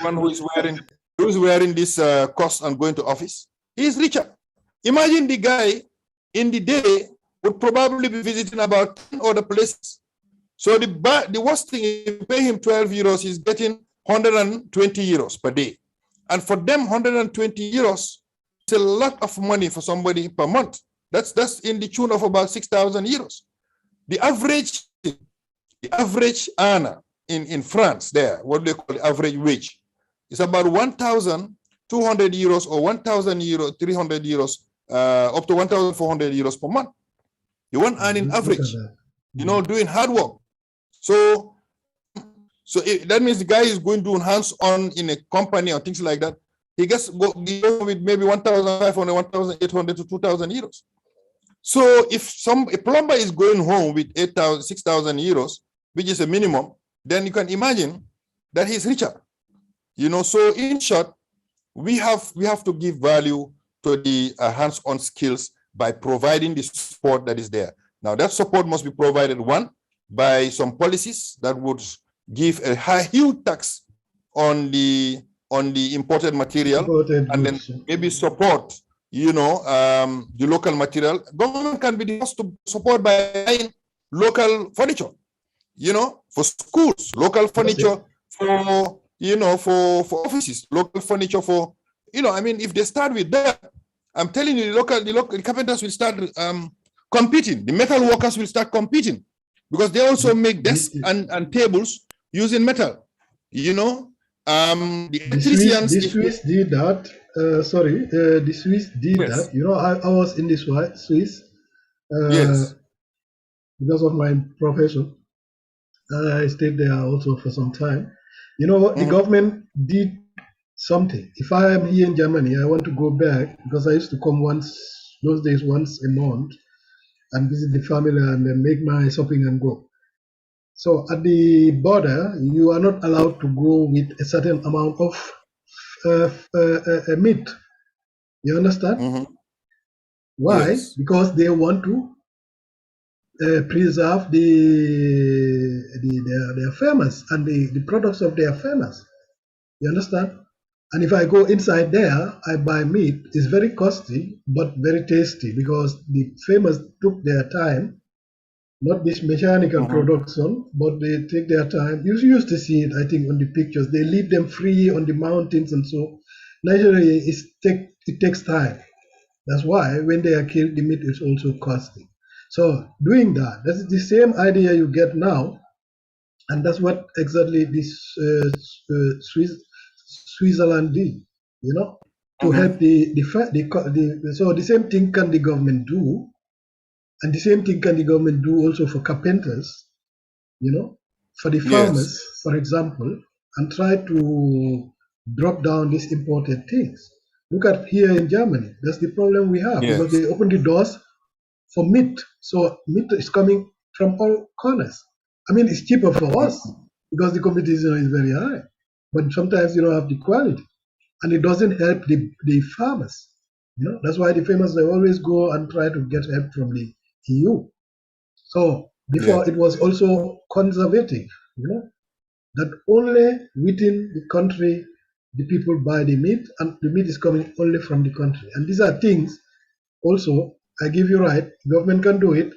one who is wearing this cost and going to office, he is richer. Imagine the guy in the day would probably be visiting about 10 other places. So the worst thing, if you pay him 12 euros, he's getting 120 euros per day. And for them, 120 euros is a lot of money for somebody per month. That's in the tune of about 6,000 euros. The average earner in France there, what they call the average wage, is about 1,200 euros or 1,000 euros, 300 euros, up to 1,400 euros per month. The one earning average, doing hard work. So that means the guy is going doing hands-on in a company or things like that. He gets with maybe 1,500, 1,800 to 2,000 euros. So if a plumber is going home with 6,000 euros, which is a minimum, then you can imagine that he's richer. So in short, we have to give value to the hands-on skills by providing the support that is there. Now that support must be provided, one, by some policies that would give a huge tax on the imported material, and then maybe support, the local material. Government can be the first to support by buying local furniture, for schools, local furniture for, for offices, local furniture for, if they start with that, I'm telling you, the carpenters will start competing. The metal workers will start competing, because they also make desks and tables using metal. The electricians. The Swiss did that. The Swiss did that. I was in the Swiss. Yes. Because of my profession, I stayed there also for some time. The government did something. If I am here in Germany, I want to go back, because I used to come once a month, and visit the family and then make my shopping and go. So at the border, you are not allowed to go with a certain amount of meat. You understand? Mm-hmm. Why? Yes. Because they want to preserve their farmers and the products of their farmers. You understand? And if I go inside there, I buy meat. It's very costly, but very tasty because the farmers took their time, not this mechanical production, but they take their time. You used to see it, I think, on the pictures. They leave them free on the mountains and so. Naturally, it takes time. That's why when they are killed, the meat is also costly. So doing that, that's the same idea you get now, and that's what exactly this Switzerland did. You know, to help so the same thing can the government do, and the same thing can the government do also for carpenters. You know, for the farmers, Yes. for example, and try to drop down these imported things. Look at here in Germany. That's the problem we have because Yes. they open the doors for meat. So meat is coming from all corners. I mean, it's cheaper for us because the competition is very high. But sometimes you don't have the quality, and it doesn't help the farmers. You know, that's why the farmers they always go and try to get help from the EU. So Yeah. before it was also conservative. You know, that only within the country the people buy the meat, and the meat is coming only from the country. And these are things also, I give you right, government can do it.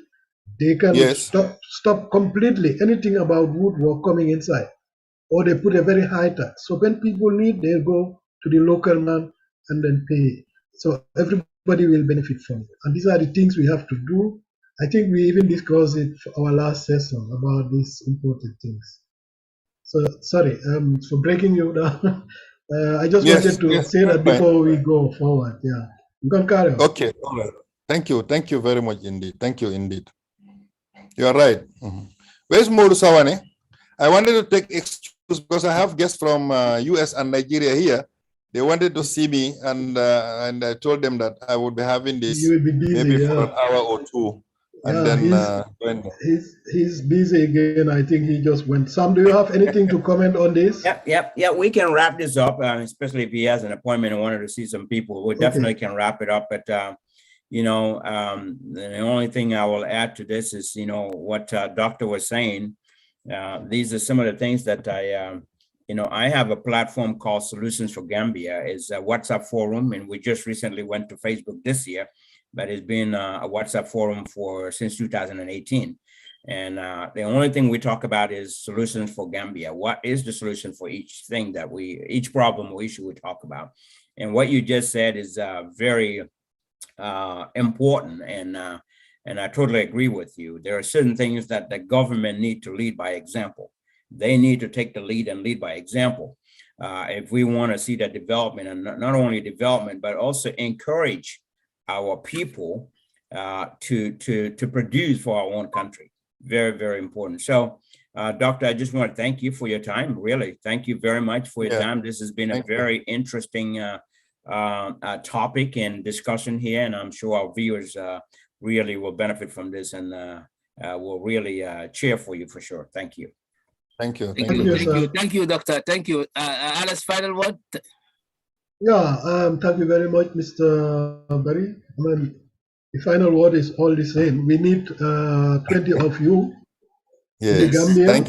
They can Yes. stop completely anything about woodwork coming inside, or they put a very high tax. So when people need, they go to the local man and then pay. So everybody will benefit from it. And these are the things we have to do. I think we even discussed it for our last session about these important things. So sorry for breaking you down. I just wanted to say that before we go forward. Yeah, you can carry on. Okay, all right. Thank you very much indeed. Thank you indeed. You are right. Where's Modu Sawane? I wanted to take excuse because I have guests from US and Nigeria here. They wanted to see me, and I told them that I would be having this you will be busy, maybe for an hour or two, and then he's busy again. I think he just went. Sam, do you have anything to comment on this? Yeah. We can wrap this up, especially if he has an appointment and wanted to see some people. We definitely can wrap it up. But the only thing I will add to this is, what Doctor was saying. These are some of the things that I have a platform called Solutions for Gambia. It's a WhatsApp forum, and we just recently went to Facebook this year, but it's been a WhatsApp forum since 2018. And the only thing we talk about is solutions for Gambia. What is the solution for each thing each problem or issue we talk about? And what you just said is very important. And I totally agree with you. There are certain things that the government need to lead by example. They need to take the lead and lead by example. If we want to see that development, and not only development, but also encourage our people to produce for our own country. Very, very important. So, Doctor, I just want to thank you for your time. Really, thank you very much for your time. This has been a very interesting topic and discussion here, and I'm sure our viewers really will benefit from this and will really cheer for you for sure. Thank you. Thank you, Doctor. Thank you. Alice, final word. Yeah, thank you very much, Mr. Barry. I mean, the final word is all the same. We need 20 of you in the Gambia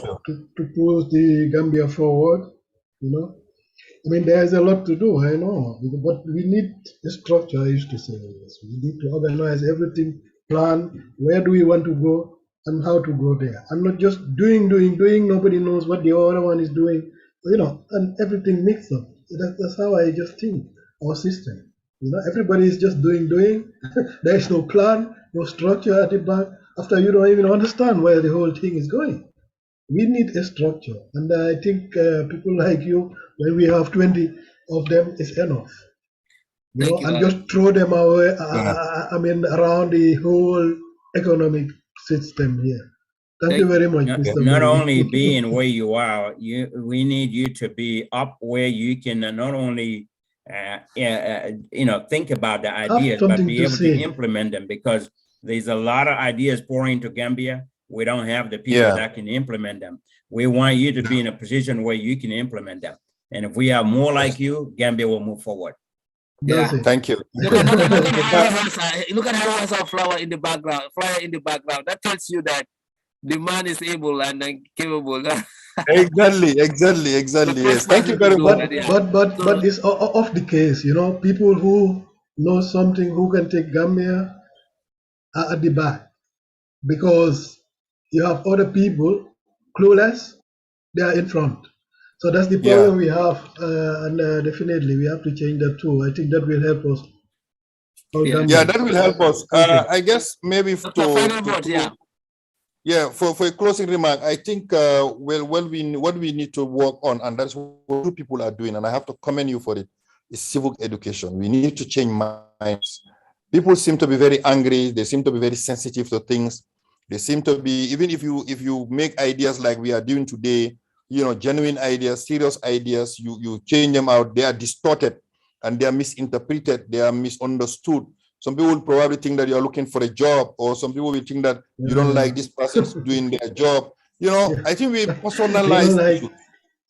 to push the Gambia forward. I mean, there's a lot to do, I know, but we need a structure. I used to say this. We need to organize everything, plan where do we want to go and how to go there. I'm not just doing. Nobody knows what the other one is doing, and everything mixed up. That's how I just think our system. Everybody is just doing. There is no plan, no structure at the back. After you don't even understand where the whole thing is going. We need a structure, and I think people like you, when we have 20 of them, is enough. And just throw them away. Around the whole economic system here. Thank you very much, Mr. Not only being where you are, we need you to be up where you can not only think about the ideas, but be able to implement them, because there's a lot of ideas pouring into Gambia. We don't have the people that can implement them. We want you to be in a position where you can implement them. And if we have more like you, Gambia will move forward. Yeah, thank you. Look at how has a flower in the background. That tells you that the man is able and capable. Exactly. Yes. Thank you very much. But it's off the case, you know, people who know something who can take Gambia are at the back, because you have other people clueless, they are in front. So that's the problem we have, and definitely we have to change that too. I think that will help us. That will help us. I guess maybe for a closing remark, I think what we need to work on, and that's what people are doing, and I have to commend you for it, is civic education. We need to change minds. People seem to be very angry. They seem to be very sensitive to things. They seem to be, even if you make ideas like we are doing today, you know, genuine ideas, serious ideas, you change them out, they are distorted and they are misinterpreted, they are misunderstood. Some people will probably think that you are looking for a job, or some people will think that you don't like this person's doing their job. You know, I think we personalize issues.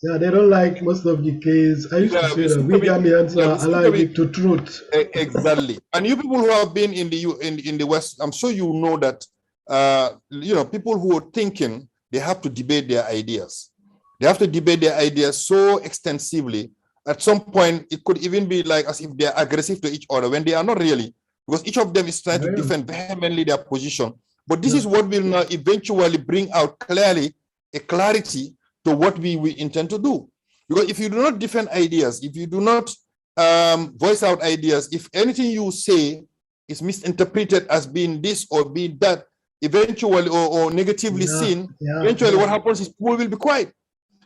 Yeah, they don't like most of the case. I used to say that we Gambians are allergic to truth. Exactly. And you people who have been in the West, I'm sure you know that, you know, people who are thinking, they have to debate their ideas. They have to debate their ideas so extensively. At some point, it could even be like as if they are aggressive to each other when they are not really, because each of them is trying to defend vehemently their position. But this is what will now eventually bring out clearly a clarity to what we intend to do. Because if you do not defend ideas, if you do not voice out ideas, if anything you say is misinterpreted as being this or being that, eventually, or negatively seen, eventually what happens is people will be quiet.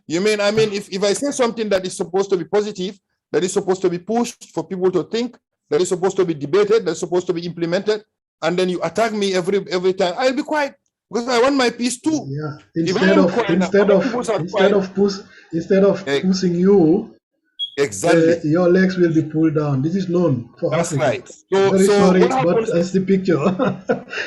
You mean, I mean, if I say something that is supposed to be positive, that is supposed to be pushed for people to think, that is supposed to be debated, that's supposed to be implemented, and then you attack me every time, I'll be quiet because I want my peace too. Yeah. Instead of pushing you, exactly, your legs will be pulled down. This is known for That's Africa. right. So very sorry, but that's the picture.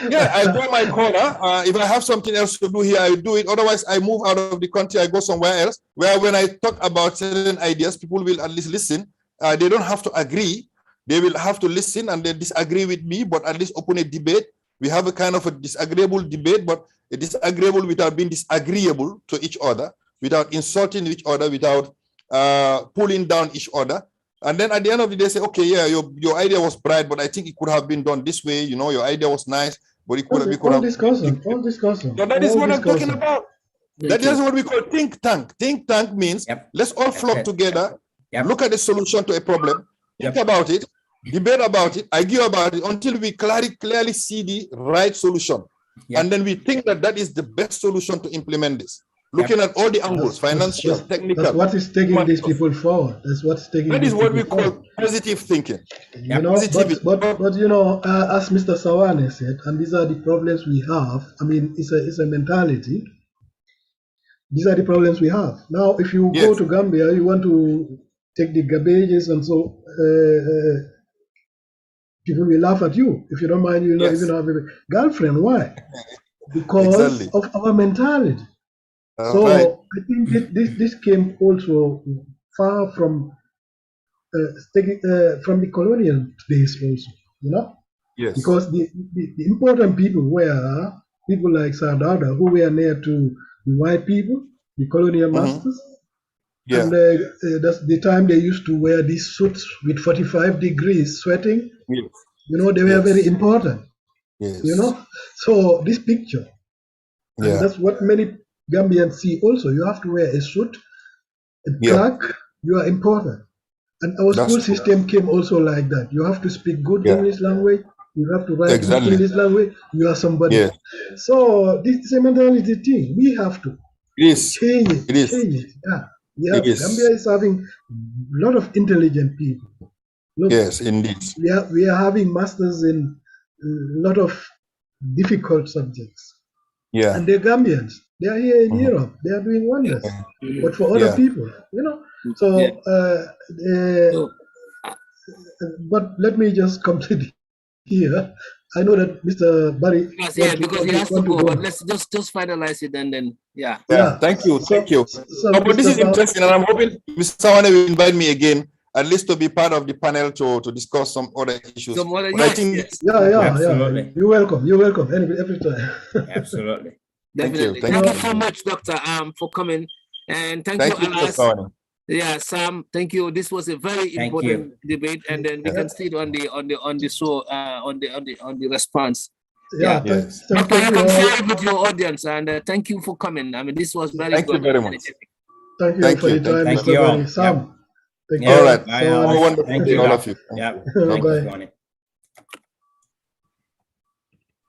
Yeah, I go my corner. If I have something else to do here, I do it. Otherwise, I move out of the country. I go somewhere else. Where when I talk about certain ideas, people will at least listen. They don't have to agree. They will have to listen and they disagree with me, but at least open a debate. We have a kind of a disagreeable debate, but a disagreeable without being disagreeable to each other, without insulting each other, without pulling down each other. And then at the end of the day, say, okay, yeah, your idea was bright, but I think it could have been done this way. You know, your idea was nice, but it could have been. All discussion. So that is what I'm talking about. That is what we call think tank. Think tank means let's all flock together, look at the solution to a problem, think about it, debate about it, argue about it until we clearly see the right solution. And then we think that that is the best solution to implement this. Looking at all the angles, financial, technical. That's what is taking these people forward. That's what's taking. That is what we call positive thinking. You know, but you know, as Mr. Sawane said, and these are the problems we have. I mean, it's a mentality. These are the problems we have. Now, if you go to Gambia, you want to take the garbages, and so people will laugh at you if you don't mind. You don't even have a girlfriend. Why? Because of our mentality. So I think this came also far from the colonial days also, you know? Yes. Because the important people were people like Sardauda, who were near to the white people, the colonial masters. And that's the time they used to wear these suits with 45 degrees sweating. You know, they were very important. You know? So this picture, and that's what many Gambians see also. You have to wear a suit, a clerk, you are important. And our school system came also like that. You have to speak good English language, you have to write good English language, you are somebody. So this is a mentality thing. We have to change it. Change it. Gambia is having a lot of intelligent people. Look, yes, indeed. We are having masters in a lot of difficult subjects. And they're Gambians. They are here in Europe. They are doing wonders. But for other people, you know. So, but let me just complete here. I know that Mr. Barry. Yes, yeah, because he has to go. But let's just finalize it and then yeah. Thank you. So, but this is interesting, and I'm hoping Mr. Sawane will invite me again, at least to be part of the panel to discuss some other issues. Yeah. You're welcome. You're welcome. Every time. Absolutely. Definitely. Thank you so much, Doctor, for coming, and thank you, Alas. Yeah, Sam, thank you. This was a very important debate, and then we can see it on the show, on the response. Yeah. Yes. Doctor, you can share it with your audience, and thank you for coming. I mean, this was very good. Thank you very much. Thank you for your time, Mr. Barry. Sam. All right. Have a wonderful day, all of you. Yeah. Thank you for joining.